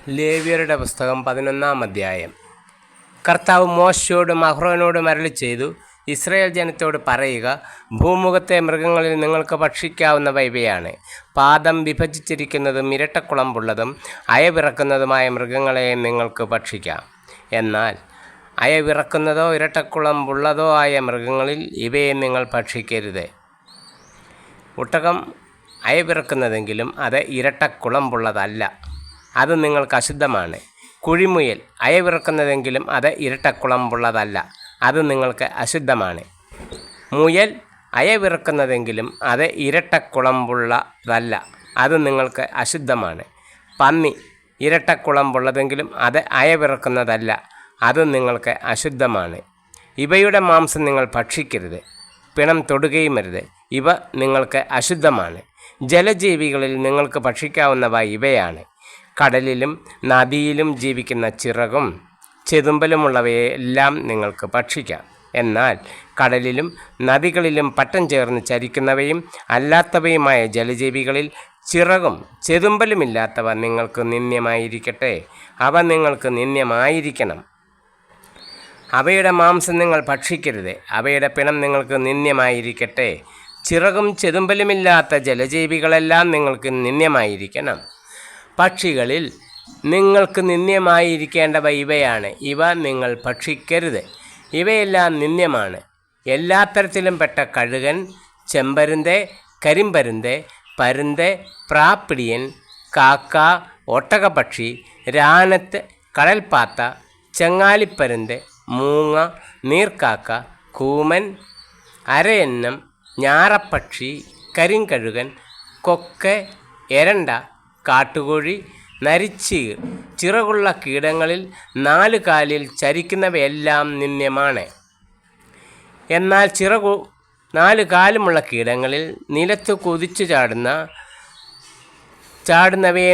ലേവ്യരുടെ പുസ്തകം 11-ാം അധ്യായം. കർത്താവ് മോശയോടും അഹ്റോനോടും അരുളിച്ചെയ്തു, ഇസ്രായേൽ ജനത്തോട് പറയുക, ഭൂമുഖത്തെ മൃഗങ്ങളിൽ നിങ്ങൾക്ക് ഭക്ഷിക്കാവുന്നവ ഇവയാണ്. പാദം വിഭജിച്ചിരിക്കുന്നതും ഇരട്ടക്കുളമ്പുള്ളതും അയവിറക്കുന്നതുമായ മൃഗങ്ങളെ നിങ്ങൾക്ക് ഭക്ഷിക്കാം. എന്നാൽ അയവിറക്കുന്നതോ ഇരട്ടക്കുളമ്പുള്ളതോ ആയ മൃഗങ്ങളിൽ ഇവയെ നിങ്ങൾ ഭക്ഷിക്കരുത്. ഒട്ടകം അയവിറക്കുന്നതെങ്കിലും അത് ഇരട്ടക്കുളമ്പുള്ളതല്ല, അത് നിങ്ങൾക്ക് അശുദ്ധമാണ്. കുഴിമുയൽ അയവിറക്കുന്നതെങ്കിലും അത് ഇരട്ടക്കുളമ്പുള്ളതല്ല, അത് നിങ്ങൾക്ക് അശുദ്ധമാണ്. മുയൽ അയവിറക്കുന്നതെങ്കിലും അത് ഇരട്ടക്കുളമ്പുള്ളതല്ല, അത് നിങ്ങൾക്ക് അശുദ്ധമാണ്. പന്നി ഇരട്ടക്കുളമ്പുള്ളതെങ്കിലും അത് അയവിറക്കുന്നതല്ല, അത് നിങ്ങൾക്ക് അശുദ്ധമാണ്. ഇവയുടെ മാംസം നിങ്ങൾ ഭക്ഷിക്കരുത്, പിണം തൊടുകയുമരുത്, ഇവ നിങ്ങൾക്ക് അശുദ്ധമാണ്. ജലജീവികളിൽ നിങ്ങൾക്ക് ഭക്ഷിക്കാവുന്നവ ഇവയാണ്. കടലിലും നദിയിലും ജീവിക്കുന്ന ചിറകും ചെതുമ്പലുമുള്ളവയെല്ലാം നിങ്ങൾക്ക് ഭക്ഷിക്കാം. എന്നാൽ കടലിലും നദികളിലും പട്ടം ചേർന്ന് ചരിക്കുന്നവയും അല്ലാത്തവയുമായ ജലജീവികളിൽ ചിറകും ചെതുമ്പലുമില്ലാത്തവ നിങ്ങൾക്ക് നിന്ദ്യമായിരിക്കട്ടെ, അവ നിങ്ങൾക്ക് നിന്ദ്യമായിരിക്കണം. അവയുടെ മാംസം നിങ്ങൾ ഭക്ഷിക്കരുത്, അവയുടെ പിണം നിങ്ങൾക്ക് നിന്ദ്യമായിരിക്കട്ടെ. ചിറകും ചെതുമ്പലുമില്ലാത്ത ജലജീവികളെല്ലാം നിങ്ങൾക്ക് നിന്ദ്യമായിരിക്കണം. പക്ഷികളിൽ നിങ്ങൾക്ക് നിന്ദ്യമായിരിക്കേണ്ടവ ഇവയാണ്, ഇവ നിങ്ങൾ ഭക്ഷിക്കരുത്. ഇവയെല്ലാം നിന്ദ്യമാണ്. എല്ലാ തരത്തിലും പെട്ട കഴുകൻ, ചെമ്പരുന്ത്, കരിമ്പരുന്ത്, പരുന്ത്, പ്രാപ്പിടിയൻ, കാക്ക, ഒട്ടകപ്പക്ഷി, രാനത്ത്, കടൽപ്പാത്ത, ചങ്ങാലിപ്പരുന്ത്, മൂങ്ങ, നീർക്കാക്ക, കൂമൻ, അരയന്നം, ഞാറപ്പക്ഷി, കരിങ്കഴുകൻ, കൊക്ക്, എരണ്ട, കാട്ടുകോഴി, നരിച്ചീർ, ചിറകുള്ള കീടങ്ങളിൽ 4 കാലിൽ ചരിക്കുന്നവയെല്ലാം നിന്ദ്യമാണ്. എന്നാൽ 4 കാലുമുള്ള കീടങ്ങളിൽ നിലത്ത് കുതിച്ചു ചാടുന്നവയെ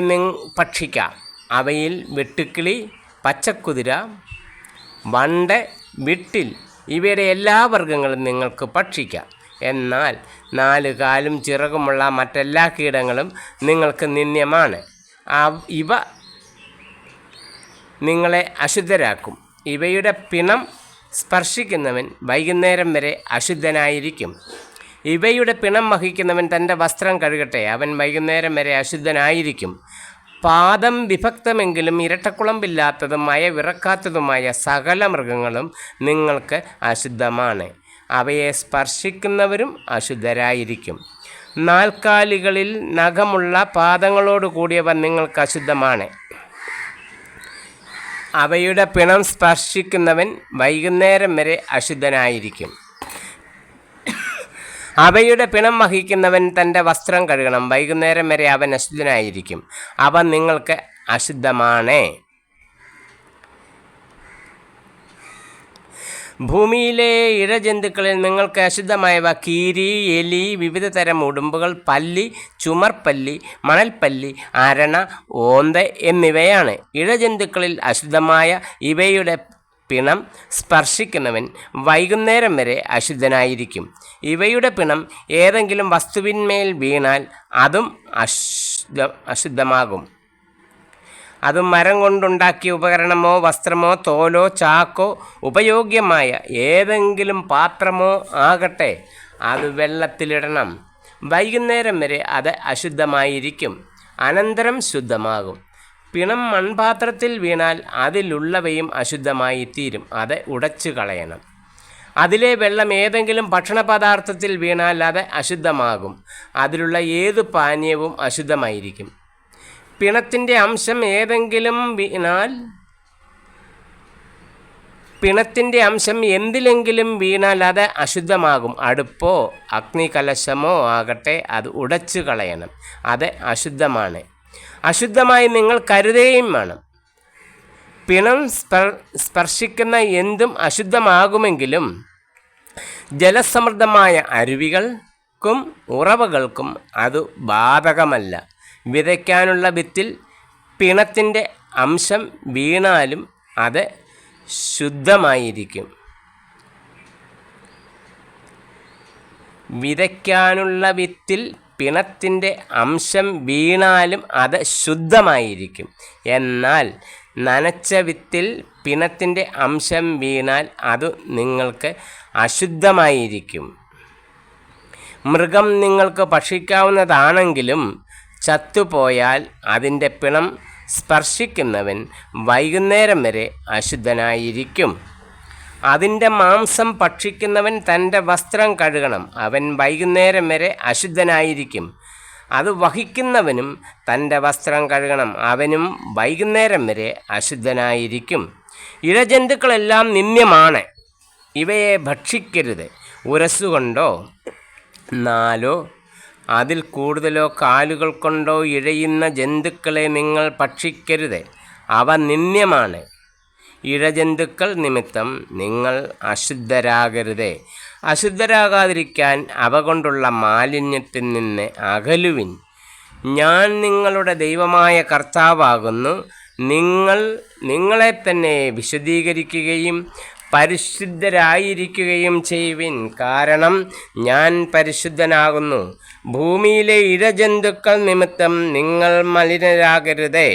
ഭക്ഷിക്കാം. അവയിൽ വെട്ടുക്കിളി, പച്ചക്കുതിര, വണ്ട്, വിട്ടിൽ ഇവയുടെ എല്ലാ വർഗ്ഗങ്ങളും നിങ്ങൾക്ക് ഭക്ഷിക്കാം. എന്നാൽ 4 കാലും ചിറകുമുള്ള മറ്റെല്ലാ കീടങ്ങളും നിങ്ങൾക്ക് നിന്ദ്യമാണ്. ഇവ നിങ്ങളെ അശുദ്ധരാക്കും. ഇവയുടെ പിണം സ്പർശിക്കുന്നവൻ വൈകുന്നേരം വരെ അശുദ്ധനായിരിക്കും. ഇവയുടെ പിണം വഹിക്കുന്നവൻ തൻ്റെ വസ്ത്രം കഴുകട്ടെ, അവൻ വൈകുന്നേരം വരെ അശുദ്ധനായിരിക്കും. പാദം വിഭക്തമെങ്കിലും ഇരട്ടക്കുളമ്പില്ലാത്തതും അയവിറക്കാത്തതുമായ സകല മൃഗങ്ങളും നിങ്ങൾക്ക് അശുദ്ധമാണ്. അവയെ സ്പർശിക്കുന്നവരും അശുദ്ധരായിരിക്കും. 4 കാലുകളിൽ നഖമുള്ള പാദങ്ങളോട് കൂടിയവ നിങ്ങൾക്ക് അശുദ്ധമാണ്. അവയുടെ പിണം സ്പർശിക്കുന്നവൻ വൈകുന്നേരം വരെ അശുദ്ധനായിരിക്കും. അവയുടെ പിണം വഹിക്കുന്നവൻ തൻ്റെ വസ്ത്രം കഴുകണം, വൈകുന്നേരം വരെ അവൻ അശുദ്ധനായിരിക്കും. അവ നിങ്ങൾക്ക് അശുദ്ധമാണ്. ഭൂമിയിലെ ഇഴജന്തുക്കളിൽ നിങ്ങൾക്ക് അശുദ്ധമായവ കീരി, എലി, വിവിധ തരം ഉടുമ്പുകൾ, പല്ലി, ചുമർപ്പല്ലി, മണൽപ്പല്ലി, അരണ, ഓന്ത് എന്നിവയാണ്. ഇഴജന്തുക്കളിൽ അശുദ്ധമായ ഇവയുടെ പിണം സ്പർശിക്കുന്നവൻ വൈകുന്നേരം വരെ അശുദ്ധനായിരിക്കും. ഇവയുടെ പിണം ഏതെങ്കിലും വസ്തുവിന്മേൽ വീണാൽ അതും അശുദ്ധമാകും. അത് മരം കൊണ്ടുണ്ടാക്കിയ ഉപകരണമോ വസ്ത്രമോ തോലോ ചാക്കോ ഉപയോഗ്യമായ ഏതെങ്കിലും പാത്രമോ ആകട്ടെ, അത് വെള്ളത്തിലിടണം. വൈകുന്നേരം വരെ അത് അശുദ്ധമായിരിക്കും, അനന്തരം ശുദ്ധമാകും. പിണം മൺപാത്രത്തിൽ വീണാൽ അതിലുള്ളവയും അശുദ്ധമായി തീരും, അത് ഉടച്ചു കളയണം. അതിലെ വെള്ളം ഏതെങ്കിലും ഭക്ഷണപദാർത്ഥത്തിൽ വീണാൽ അത് അശുദ്ധമാകും. അതിലുള്ള ഏതു പാനീയവും അശുദ്ധമായിരിക്കും. പിണത്തിൻ്റെ അംശം ഏതെങ്കിലും വീണാൽ എന്തിലെങ്കിലും വീണാൽ അത് അശുദ്ധമാകും. അടുപ്പോ അഗ്നികലശമോ ആകട്ടെ, അത് ഉടച്ചു കളയണം, അത് അശുദ്ധമാണ്. അശുദ്ധമായി നിങ്ങൾ കരുതുകയും വേണം. പിണം സ്പർശിക്കുന്ന എന്തും അശുദ്ധമാകുമെങ്കിലും ജലസമൃദ്ധമായ അരുവികൾക്കും ഉറവകൾക്കും അത് ബാധകമല്ല. വിതയ്ക്കാനുള്ള വിത്തിൽ പിണത്തിൻ്റെ അംശം വീണാലും അത് ശുദ്ധമായിരിക്കും. വിതയ്ക്കാനുള്ള വിത്തിൽ പിണത്തിൻ്റെ അംശം വീണാലും അത് ശുദ്ധമായിരിക്കും. എന്നാൽ നനച്ച വിത്തിൽ പിണത്തിൻ്റെ അംശം വീണാൽ അത് നിങ്ങൾക്ക് അശുദ്ധമായിരിക്കും. മൃഗം നിങ്ങൾക്ക് ഭക്ഷിക്കാവുന്നതാണെങ്കിലും ചത്തുപോയാൽ അതിൻ്റെ പിണം സ്പർശിക്കുന്നവൻ വൈകുന്നേരം വരെ അശുദ്ധനായിരിക്കും. അതിൻ്റെ മാംസം ഭക്ഷിക്കുന്നവൻ തൻ്റെ വസ്ത്രം കഴുകണം, അവൻ വൈകുന്നേരം വരെ അശുദ്ധനായിരിക്കും. അത് വഹിക്കുന്നവനും തൻ്റെ വസ്ത്രം കഴുകണം, അവനും വൈകുന്നേരം വരെ അശുദ്ധനായിരിക്കും. ഇഴജന്തുക്കളെല്ലാം നിന്ദ്യമാണ്, ഇവയെ ഭക്ഷിക്കരുത്. ഉരസുകൊണ്ടോ 4 അതിൽ കൂടുതലോ കാലുകൾ കൊണ്ടോ ഇഴയുന്ന ജന്തുക്കളെ നിങ്ങൾ ഭക്ഷിക്കരുത്, അവ നിന്ദ്യമാണ്. ഇഴജന്തുക്കൾ നിമിത്തം നിങ്ങൾ അശുദ്ധരാകരുത്. അശുദ്ധരാകാതിരിക്കാൻ അവ കൊണ്ടുള്ള മാലിന്യത്തിൽ നിന്ന് അകലുവിൻ. ഞാൻ നിങ്ങളുടെ ദൈവമായ കർത്താവാകുന്നു. നിങ്ങളെ തന്നെ വിശുദ്ധീകരിക്കുകയും പരിശുദ്ധരായിരിക്കുകയും ചെയ്യുവിൻ, കാരണം ഞാൻ പരിശുദ്ധനാകുന്നു. ഭൂമിയിലെ ഇഴജന്തുക്കൾ നിമിത്തം നിങ്ങൾ മലിനരാകരുത്.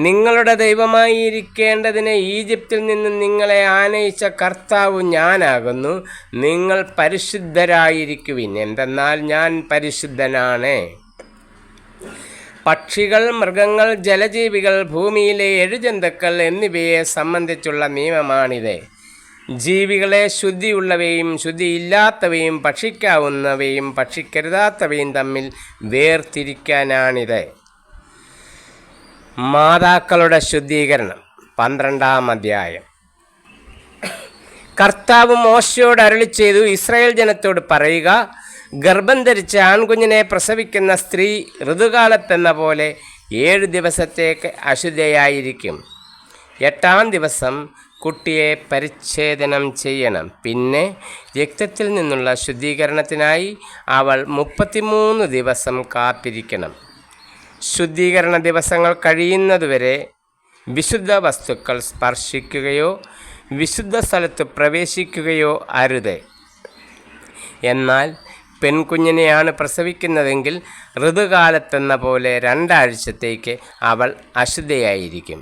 നിങ്ങളുടെ ദൈവമായിരിക്കേണ്ടതിന് ഈജിപ്തിൽ നിന്ന് നിങ്ങളെ ആനയിച്ച കർത്താവ് ഞാനാകുന്നു. നിങ്ങൾ പരിശുദ്ധരായിരിക്കുവിൻ, എന്തെന്നാൽ ഞാൻ പരിശുദ്ധനാണ്. പക്ഷികൾ, മൃഗങ്ങൾ, ജലജീവികൾ, ഭൂമിയിലെ എഴുജന്തുക്കൾ എന്നിവയെ സംബന്ധിച്ചുള്ള നിയമമാണിത്. ജീവികളെ ശുദ്ധിയുള്ളവയും ശുദ്ധിയില്ലാത്തവയും ഭക്ഷിക്കാവുന്നവയും ഭക്ഷിക്കരുതാത്തവയും തമ്മിൽ വേർതിരിക്കാനാണിത്. മാതാക്കളുടെ ശുദ്ധീകരണം 12-ാം അധ്യായം. കർത്താവ് മോശയോട് അരുളിച്ചെയ്തു, ഇസ്രായേൽ ജനത്തോട് പറയുക, ഗർഭം ധരിച്ച് ആൺകുഞ്ഞിനെ പ്രസവിക്കുന്ന സ്ത്രീ ഋതുകാലത്തെന്ന പോലെ 7 ദിവസത്തേക്ക് അശുദ്ധയായിരിക്കും. 8-ാം ദിവസം കുട്ടിയെ പരിച്ഛേദനം ചെയ്യണം. പിന്നെ രക്തത്തിൽ നിന്നുള്ള ശുദ്ധീകരണത്തിനായി അവൾ 33 ദിവസം കാത്തിരിക്കണം. ശുദ്ധീകരണ ദിവസങ്ങൾ കഴിയുന്നതുവരെ വിശുദ്ധ വസ്തുക്കൾ സ്പർശിക്കുകയോ വിശുദ്ധ സ്ഥലത്ത് പ്രവേശിക്കുകയോ അരുത്. എന്നാൽ പെൺകുഞ്ഞിനെയാണ് പ്രസവിക്കുന്നതെങ്കിൽ ഋതുകാലത്തെന്ന പോലെ 2 ആഴ്ചത്തേക്ക് അവൾ അശുദ്ധയായിരിക്കും.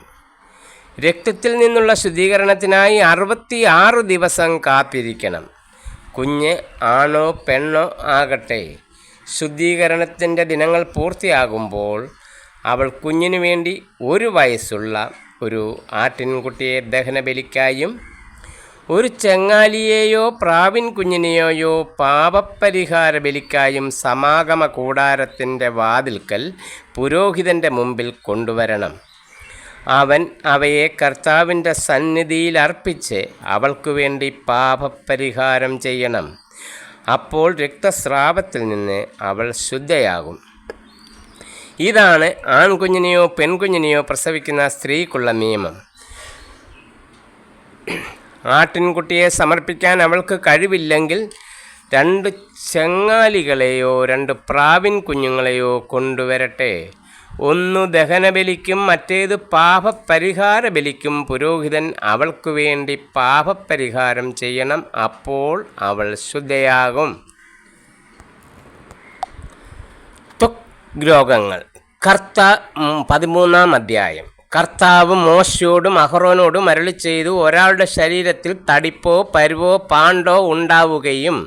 രക്തത്തിൽ നിന്നുള്ള ശുദ്ധീകരണത്തിനായി 66 ദിവസം കാത്തിരിക്കണം. കുഞ്ഞ് ആണോ പെണ്ണോ ആകട്ടെ, ശുദ്ധീകരണത്തിൻ്റെ ദിനങ്ങൾ പൂർത്തിയാകുമ്പോൾ അവൾ കുഞ്ഞിനു വേണ്ടി 1 വയസ്സുള്ള ഒരു ആട്ടിൻകുട്ടിയെ ദഹനബലിക്കായും ഒരു ചെങ്ങാലിയെയോ പ്രാവിൻ കുഞ്ഞിനെയോ പാപപരിഹാര ബലിക്കായും സമാഗമ കൂടാരത്തിൻ്റെ വാതിൽക്കൽ പുരോഹിതൻ്റെ മുമ്പിൽ കൊണ്ടുവരണം. അവൻ അവയെ കർത്താവിൻ്റെ സന്നിധിയിൽ അർപ്പിച്ച് അവൾക്കു വേണ്ടി പാപപരിഹാരം ചെയ്യണം. അപ്പോൾ രക്തസ്രാവത്തിൽ നിന്ന് അവൾ ശുദ്ധയാകും. ഇതാണ് ആൺകുഞ്ഞിനെയോ പെൺകുഞ്ഞിനെയോ പ്രസവിക്കുന്ന സ്ത്രീക്കുള്ള നിയമം. ആട്ടിൻകുട്ടിയെ സമർപ്പിക്കാൻ അവൾക്ക് കഴിവില്ലെങ്കിൽ 2 ചെങ്ങാലികളെയോ 2 പ്രാവിൻ കുഞ്ഞുങ്ങളെയോ കൊണ്ടുവരട്ടെ. ഒന്ന് ദഹനബലിക്കും മറ്റേത് പാപപരിഹാര ബലിക്കും പുരോഹിതൻ അവൾക്കു വേണ്ടി പാപപരിഹാരം ചെയ്യണം. അപ്പോൾ അവൾ ശുദ്ധയാകും. രോഗങ്ങൾ 13-ാം അധ്യായം. കർത്താവ് മോശയോടും അഹറോനോടും അരുളിച്ചെയ്തു, ഒരാളുടെ ശരീരത്തിൽ തടിപ്പോ പരുവോ പാണ്ടോ ഉണ്ടാവുകയും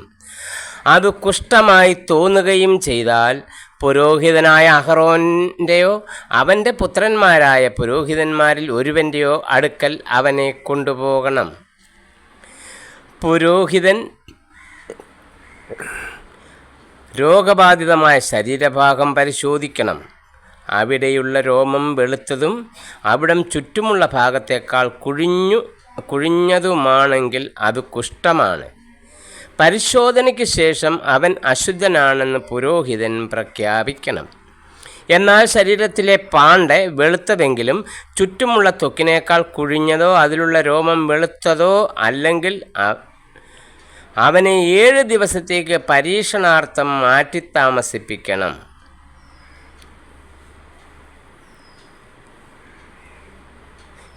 അത് കുഷ്ഠമായി തോന്നുകയും ചെയ്താൽ പുരോഹിതനായ അഹറോൻ്റെയോ അവൻ്റെ പുത്രന്മാരായ പുരോഹിതന്മാരിൽ ഒരുവൻ്റെയോ അടുക്കൽ അവനെ കൊണ്ടുപോകണം. പുരോഹിതൻ രോഗബാധിതമായ ശരീരഭാഗം പരിശോധിക്കണം. അവിടെയുള്ള രോമം വെളുത്തതും അവിടം ചുറ്റുമുള്ള ഭാഗത്തേക്കാൾ കുഴിഞ്ഞതുമാണെങ്കിൽ അത് കുഷ്ഠമാണ്. പരിശോധനയ്ക്ക് ശേഷം അവൻ അശുദ്ധനാണെന്ന് പുരോഹിതൻ പ്രഖ്യാപിക്കണം. എന്നാൽ ശരീരത്തിലെ പാണ്ട് വെളുത്തതെങ്കിലും ചുറ്റുമുള്ള ത്വക്കിനേക്കാൾ കുഴിഞ്ഞതോ അതിലുള്ള രോമം വെളുത്തതോ അല്ലെങ്കിൽ അവനെ 7 ദിവസത്തേക്ക് പരീക്ഷണാർത്ഥം മാറ്റിത്താമസിപ്പിക്കണം.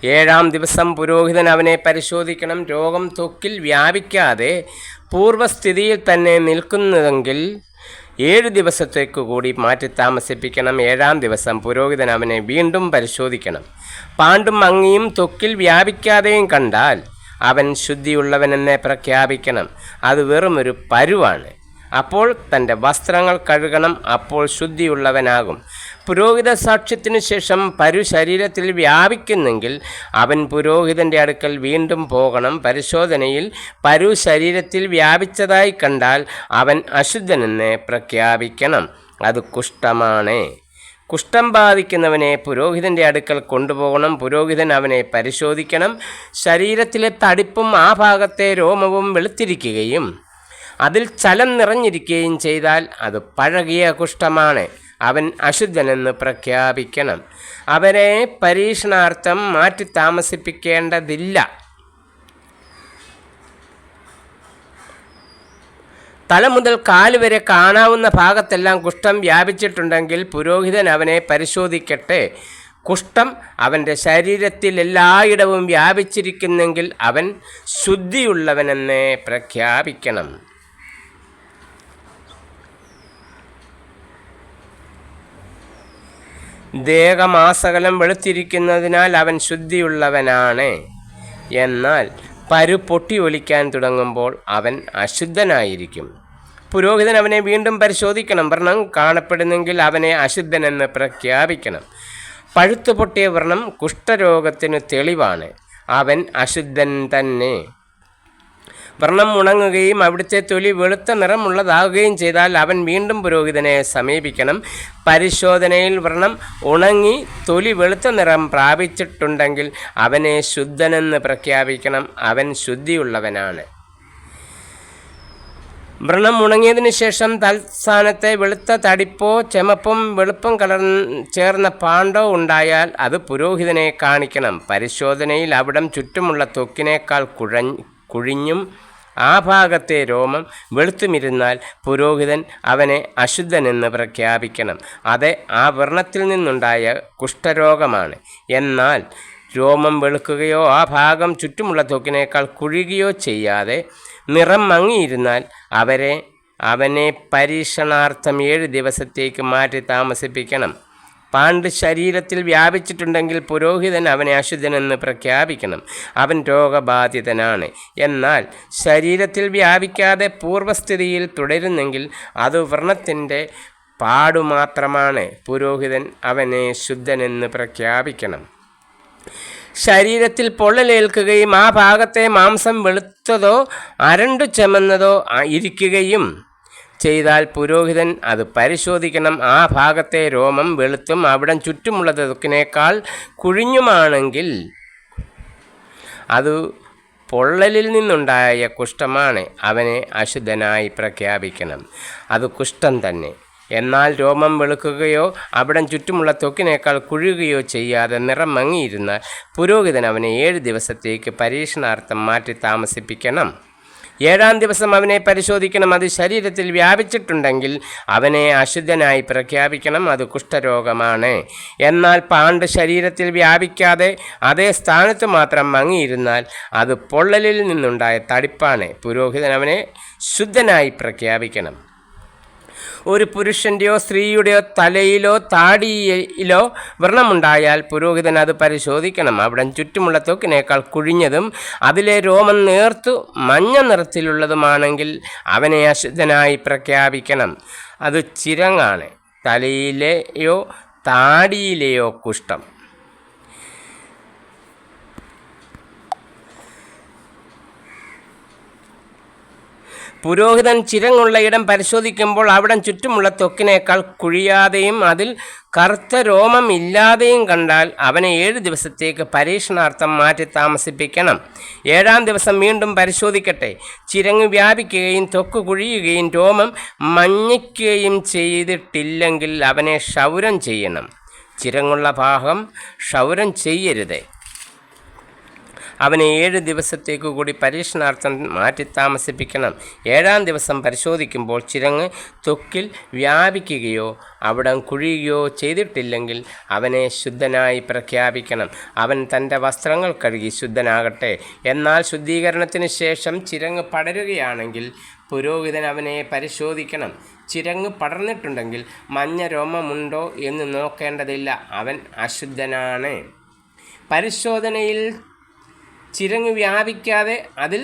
ഏഴാം ദിവസം പുരോഹിതൻ അവനെ പരിശോധിക്കണം. രോഗം ത്വക്കിൽ വ്യാപിക്കാതെ പൂർവ്വസ്ഥിതിയിൽ തന്നെ നിൽക്കുന്നതെങ്കിൽ 7 ദിവസത്തേക്കു കൂടി മാറ്റി താമസിപ്പിക്കണം. 7-ാം ദിവസം പുരോഹിതൻ അവനെ വീണ്ടും പരിശോധിക്കണം. പാണ്ടും മങ്ങിയും ത്വക്കിൽ വ്യാപിക്കാതെയും കണ്ടാൽ അവൻ ശുദ്ധിയുള്ളവനെന്നെ പ്രഖ്യാപിക്കണം. അത് വെറുമൊരു പരുവാണ്. അപ്പോൾ തൻ്റെ വസ്ത്രങ്ങൾ കഴുകണം. അപ്പോൾ ശുദ്ധിയുള്ളവനാകും. പുരോഹിത സാക്ഷ്യത്തിനു ശേഷം പരു ശരീരത്തിൽ വ്യാപിക്കുന്നെങ്കിൽ അവൻ പുരോഹിതൻ്റെ അടുക്കൽ വീണ്ടും പോകണം. പരിശോധനയിൽ പരു ശരീരത്തിൽ വ്യാപിച്ചതായി കണ്ടാൽ അവൻ അശുദ്ധനെന്ന് പ്രഖ്യാപിക്കണം. അത് കുഷ്ഠമാണ്. കുഷ്ഠം ബാധിക്കുന്നവനെ പുരോഹിതൻ്റെ അടുക്കൽ കൊണ്ടുപോകണം. പുരോഹിതൻ അവനെ പരിശോധിക്കണം. ശരീരത്തിലെ തടിപ്പും ആ ഭാഗത്തെ രോമവും വെളുത്തിരിക്കുകയും അതിൽ ചലം നിറഞ്ഞിരിക്കുകയും ചെയ്താൽ അത് പഴകിയ കുഷ്ഠമാണ്. അവൻ അശുദ്ധനെന്ന് പ്രഖ്യാപിക്കണം. അവനെ പരീക്ഷണാർത്ഥം മാറ്റി താമസിപ്പിക്കേണ്ടതില്ല. തല മുതൽ കാല് വരെ കാണാവുന്ന ഭാഗത്തെല്ലാം കുഷ്ഠം വ്യാപിച്ചിട്ടുണ്ടെങ്കിൽ പുരോഹിതൻ അവനെ പരിശോധിക്കട്ടെ. കുഷ്ഠം അവൻ്റെ ശരീരത്തിൽ എല്ലായിടവും വ്യാപിച്ചിരിക്കുന്നെങ്കിൽ അവൻ ശുദ്ധിയുള്ളവനെന്ന് പ്രഖ്യാപിക്കണം. ദേഹമാസകലം വെളുത്തിരിക്കുന്നതിനാൽ അവൻ ശുദ്ധിയുള്ളവനാണ്. എന്നാൽ പരു പൊട്ടി ഒലിക്കാൻ തുടങ്ങുമ്പോൾ അവൻ അശുദ്ധനായിരിക്കും. പുരോഹിതൻ അവനെ വീണ്ടും പരിശോധിക്കണം. വ്രണം കാണപ്പെടുന്നെങ്കിൽ അവനെ അശുദ്ധനെന്ന് പ്രഖ്യാപിക്കണം. പഴുത്തു പൊട്ടിയ വ്രണം കുഷ്ഠരോഗത്തിന് തെളിവാണ്. അവൻ അശുദ്ധൻ തന്നെ. വ്രണം ഉണങ്ങുകയും അവിടുത്തെ തൊലി വെളുത്ത നിറമുള്ളതാകുകയും ചെയ്താൽ അവൻ വീണ്ടും പുരോഹിതനെ സമീപിക്കണം. പരിശോധനയിൽ വ്രണം ഉണങ്ങി തൊലി വെളുത്ത നിറം പ്രാപിച്ചിട്ടുണ്ടെങ്കിൽ അവനെ ശുദ്ധനെന്ന് പ്രഖ്യാപിക്കണം. അവൻ ശുദ്ധിയുള്ളവനാണ്. വ്രണം ഉണങ്ങിയതിനു ശേഷം തൽസ്ഥാനത്തെ വെളുത്ത തടിപ്പോ ചെമപ്പും വെളുപ്പും ചേർന്ന പാണ്ടോ ഉണ്ടായാൽ അത് പുരോഹിതനെ കാണിക്കണം. പരിശോധനയിൽ അവിടം ചുറ്റുമുള്ള ത്വക്കിനേക്കാൾ കുഴിഞ്ഞും ആ ഭാഗത്തെ രോമം വെളുത്തുമിരുന്നാൽ പുരോഹിതൻ അവനെ അശുദ്ധനെന്ന് പ്രഖ്യാപിക്കണം. അത് ആ വ്രണത്തിൽ നിന്നുണ്ടായ കുഷ്ഠരോഗമാണ്. എന്നാൽ രോമം വെളുക്കുകയോ ആ ഭാഗം ചുറ്റുമുള്ള ത്വക്കിനേക്കാൾ കുഴിയുകയോ ചെയ്യാതെ നിറം മങ്ങിയിരുന്നാൽ അവനെ പരീക്ഷണാർത്ഥം 7 ദിവസത്തേക്ക് മാറ്റി താമസിപ്പിക്കണം. പാണ്ട് ശരീരത്തിൽ വ്യാപിച്ചിട്ടുണ്ടെങ്കിൽ പുരോഹിതൻ അവനെ അശുദ്ധനെന്ന് പ്രഖ്യാപിക്കണം. അവൻ രോഗബാധിതനാണ്. എന്നാൽ ശരീരത്തിൽ വ്യാപിക്കാതെ പൂർവ്വസ്ഥിതിയിൽ തുടരുന്നെങ്കിൽ അത് വ്രണത്തിൻ്റെ പാടുമാത്രമാണ്. പുരോഹിതൻ അവനെ ശുദ്ധനെന്ന് പ്രഖ്യാപിക്കണം. ശരീരത്തിൽ പൊള്ളലേൽക്കുകയും ആ ഭാഗത്തെ മാംസം വെളുത്തതോ അരണ്ടു ചെമന്നതോ ഇരിക്കുകയും ചെയ്താൽ പുരോഹിതൻ അത് പരിശോധിക്കണം. ആ ഭാഗത്തെ രോമം വെളുത്തും അവിടം ചുറ്റുമുള്ള ത്വക്കിനേക്കാൾ കുഴിഞ്ഞുമാണെങ്കിൽ അത് പൊള്ളലിൽ നിന്നുണ്ടായ കുഷ്ഠമാണ്. അവനെ അശുദ്ധനായി പ്രഖ്യാപിക്കണം. അത് കുഷ്ഠം തന്നെ. എന്നാൽ രോമം വെളുക്കുകയോ അവിടം ചുറ്റുമുള്ള ത്വക്കിനേക്കാൾ കുഴിയുകയോ ചെയ്യാതെ നിറം മങ്ങിയിരുന്നാൽ പുരോഹിതൻ അവനെ 7 ദിവസത്തേക്ക് പരീക്ഷണാർത്ഥം മാറ്റി താമസിപ്പിക്കണം. 7-ാം ദിവസം അവനെ പരിശോധിക്കണം. അത് ശരീരത്തിൽ വ്യാപിച്ചിട്ടുണ്ടെങ്കിൽ അവനെ അശുദ്ധനായി പ്രഖ്യാപിക്കണം. അത് കുഷ്ഠരോഗമാണ്. എന്നാൽ പാണ്ട് ശരീരത്തിൽ വ്യാപിക്കാതെ അതേ സ്ഥാനത്ത് മാത്രം മങ്ങിയിരുന്നാൽ അത് പൊള്ളലിൽ നിന്നുണ്ടായ തടിപ്പാണ്. പുരോഹിതൻ അവനെ ശുദ്ധനായി പ്രഖ്യാപിക്കണം. ഒരു പുരുഷൻ്റെയോ സ്ത്രീയുടെയോ തലയിലോ താടിയിലോ വ്രണമുണ്ടായാൽ പുരോഹിതൻ അത് പരിശോധിക്കണം. അവിടെ ചുറ്റുമുള്ള ത്വക്കിനേക്കാൾ കുഴിഞ്ഞതും അതിലെ രോമം നേർത്തു മഞ്ഞ നിറത്തിലുള്ളതുമാണെങ്കിൽ അവനെ അശുദ്ധനായി പ്രഖ്യാപിക്കണം. അത് ചിരങ്ങാണ്. തലയിലെയോ താടിയിലെയോ കുഷ്ഠം. പുരോഹിതൻ ചിരങ്ങുള്ള ഇടം പരിശോധിക്കുമ്പോൾ അവിടം ചുറ്റുമുള്ള ത്വക്കിനേക്കാൾ കുഴിയാതെയും അതിൽ കറുത്ത രോമം ഇല്ലാതെയും കണ്ടാൽ അവനെ 7 ദിവസത്തേക്ക് പരീക്ഷണാർത്ഥം മാറ്റി താമസിപ്പിക്കണം. 7-ാം ദിവസം വീണ്ടും പരിശോധിക്കട്ടെ. ചിരങ്ങ് വ്യാപിക്കുകയും ത്വക്ക് കുഴിയുകയും രോമം മഞ്ഞയ്ക്കുകയും ചെയ്തിട്ടില്ലെങ്കിൽ അവനെ ക്ഷൗരം ചെയ്യണം. ചിരങ്ങുള്ള ഭാഗം ക്ഷൗരം ചെയ്യരുത്. അവനെ 7 ദിവസത്തേക്കു കൂടി പരീക്ഷണാർത്ഥം മാറ്റി താമസിപ്പിക്കണം. 7-ാം ദിവസം പരിശോധിക്കുമ്പോൾ ചിരങ്ങ് ത്വക്കിൽ വ്യാപിക്കുകയോ അവിടം കുഴിയുകയോ ചെയ്തിട്ടില്ലെങ്കിൽ അവനെ ശുദ്ധനായി പ്രഖ്യാപിക്കണം. അവൻ തൻ്റെ വസ്ത്രങ്ങൾ കഴുകി ശുദ്ധനാകട്ടെ. എന്നാൽ ശുദ്ധീകരണത്തിന് ശേഷം ചിരങ്ങ് പടരുകയാണെങ്കിൽ പുരോഹിതൻ അവനെ പരിശോധിക്കണം. ചിരങ്ങ് പടർന്നിട്ടുണ്ടെങ്കിൽ മഞ്ഞ രോമമുണ്ടോ എന്ന് നോക്കേണ്ടതില്ല, അവൻ അശുദ്ധനാണ്. പരിശോധനയിൽ ചിരങ്ങ് വ്യാപിക്കാതെ അതിൽ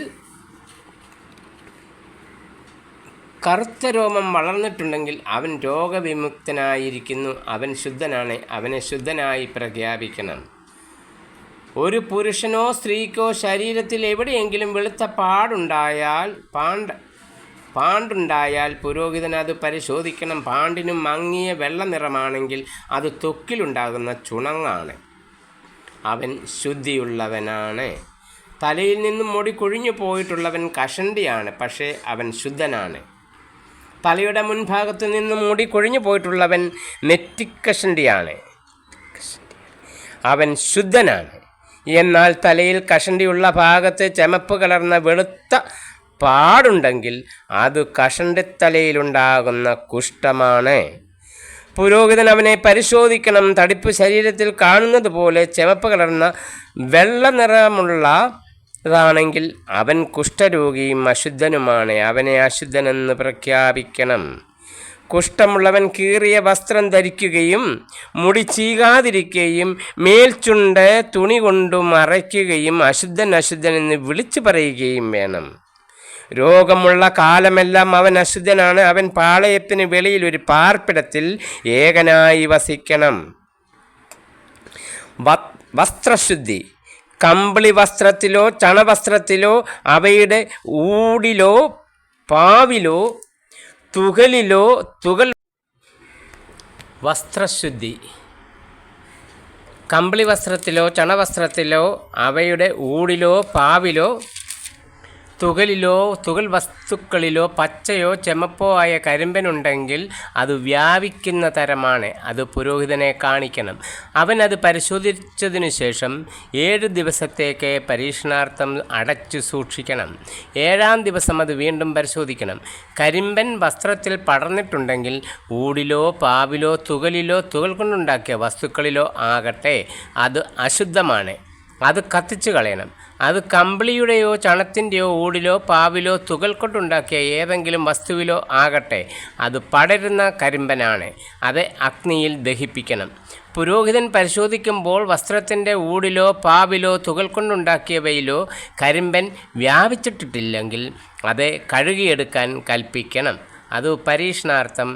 കറുത്ത രോമം വളർന്നിട്ടുണ്ടെങ്കിൽ അവൻ രോഗവിമുക്തനായിരിക്കുന്നു, അവൻ ശുദ്ധനാണ്, അവനെ ശുദ്ധനായി പ്രഖ്യാപിക്കണം. ഒരു പുരുഷനോ സ്ത്രീക്കോ ശരീരത്തിൽ എവിടെയെങ്കിലും വെളുത്ത പാണ്ടുണ്ടായാൽ പുരോഹിതൻ അത് പരിശോധിക്കണം. പാണ്ടിനും മങ്ങിയ വെള്ള നിറമാണെങ്കിൽ അത് ത്വക്കിലുണ്ടാകുന്ന ചുണങ്ങാണ്, അവൻ ശുദ്ധിയുള്ളവനാണ്. തലയിൽ നിന്നും മുടി കൊഴിഞ്ഞു പോയിട്ടുള്ളവൻ കഷണ്ടിയാണ്, പക്ഷേ അവൻ ശുദ്ധനാണ്. തലയുടെ മുൻഭാഗത്തു നിന്നും മുടി കൊഴിഞ്ഞു പോയിട്ടുള്ളവൻ നെറ്റിക്കഷണ്ടിയാണ്, അവൻ ശുദ്ധനാണ്. എന്നാൽ തലയിൽ കഷണ്ടിയുള്ള ഭാഗത്ത് ചുമപ്പ് കലർന്ന വെളുത്ത പാടുണ്ടെങ്കിൽ അത് കഷണ്ടിത്തലയിലുണ്ടാകുന്ന കുഷ്ഠമാണ്. പുരോഹിതൻ അവനെ പരിശോധിക്കണം. തടിപ്പ് ശരീരത്തിൽ കാണുന്നത് പോലെ ചുമപ്പ് കലർന്ന വെള്ള നിറമുള്ളതാണെങ്കിൽ അവൻ കുഷ്ഠരോഗിയും അശുദ്ധനുമാണ്, അവനെ അശുദ്ധനെന്ന് പ്രഖ്യാപിക്കണം. കുഷ്ഠമുള്ളവൻ കീറിയ വസ്ത്രം ധരിക്കുകയും മുടി ചീകാതിരിക്കുകയും മേൽചുണ്ട് തുണി കൊണ്ടു മറയ്ക്കുകയും അശുദ്ധൻ അശുദ്ധനെന്ന് വിളിച്ചു പറയുകയും വേണം. രോഗമുള്ള കാലമെല്ലാം അവൻ അശുദ്ധനാണ്. അവൻ പാളയത്തിന് വെളിയിൽ ഒരു പാർപ്പിടത്തിൽ ഏകനായി വസിക്കണം. വസ്ത്രശുദ്ധി. കമ്പിളി വസ്ത്രത്തിലോ ചണവസ്ത്രത്തിലോ അവയുടെ ഊടിലോ പാവിലോ തുകലിലോ വസ്ത്രശുദ്ധി. കമ്പിളി വസ്ത്രത്തിലോ ചണവസ്ത്രത്തിലോ അവയുടെ ഊടിലോ പാവിലോ തുകലിലോ തുകൽ വസ്തുക്കളിലോ പച്ചയോ ചെമപ്പോ ആയ കരിമ്പനുണ്ടെങ്കിൽ അത് വ്യാപിക്കുന്ന തരമാണ്, അത് പുരോഹിതനെ കാണിക്കണം. അവൻ അത് പരിശോധിച്ചതിനു ശേഷം 7 ദിവസത്തേക്ക് പരീക്ഷണാർത്ഥം അടച്ചു സൂക്ഷിക്കണം. 7-ാം ദിവസം അത് വീണ്ടും പരിശോധിക്കണം. കരിമ്പൻ വസ്ത്രത്തിൽ പടർന്നിട്ടുണ്ടെങ്കിൽ ഊടിലോ പാവിലോ തുകലിലോ തുകൽ കൊണ്ടുണ്ടാക്കിയ വസ്തുക്കളിലോ ആകട്ടെ അത് അശുദ്ധമാണ്, അത് കത്തിച്ചു കളയണം. അത് കമ്പിളിയുടെയോ ചണത്തിൻ്റെയോ ഊടിലോ പാവിലോ തുകൽ കൊണ്ടുണ്ടാക്കിയ ഏതെങ്കിലും വസ്തുവിലോ ആകട്ടെ അത് പടരുന്ന കരിമ്പനാണ്, അത് അഗ്നിയിൽ ദഹിപ്പിക്കണം. പുരോഹിതൻ പരിശോധിക്കുമ്പോൾ വസ്ത്രത്തിൻ്റെ ഊടിലോ പാവിലോ തുകൽ കൊണ്ടുണ്ടാക്കിയവയിലോ കരിമ്പൻ വ്യാപിച്ചിട്ടില്ലെങ്കിൽ അത് കഴുകിയെടുക്കാൻ കൽപ്പിക്കണം. അത് പരീക്ഷണാർത്ഥം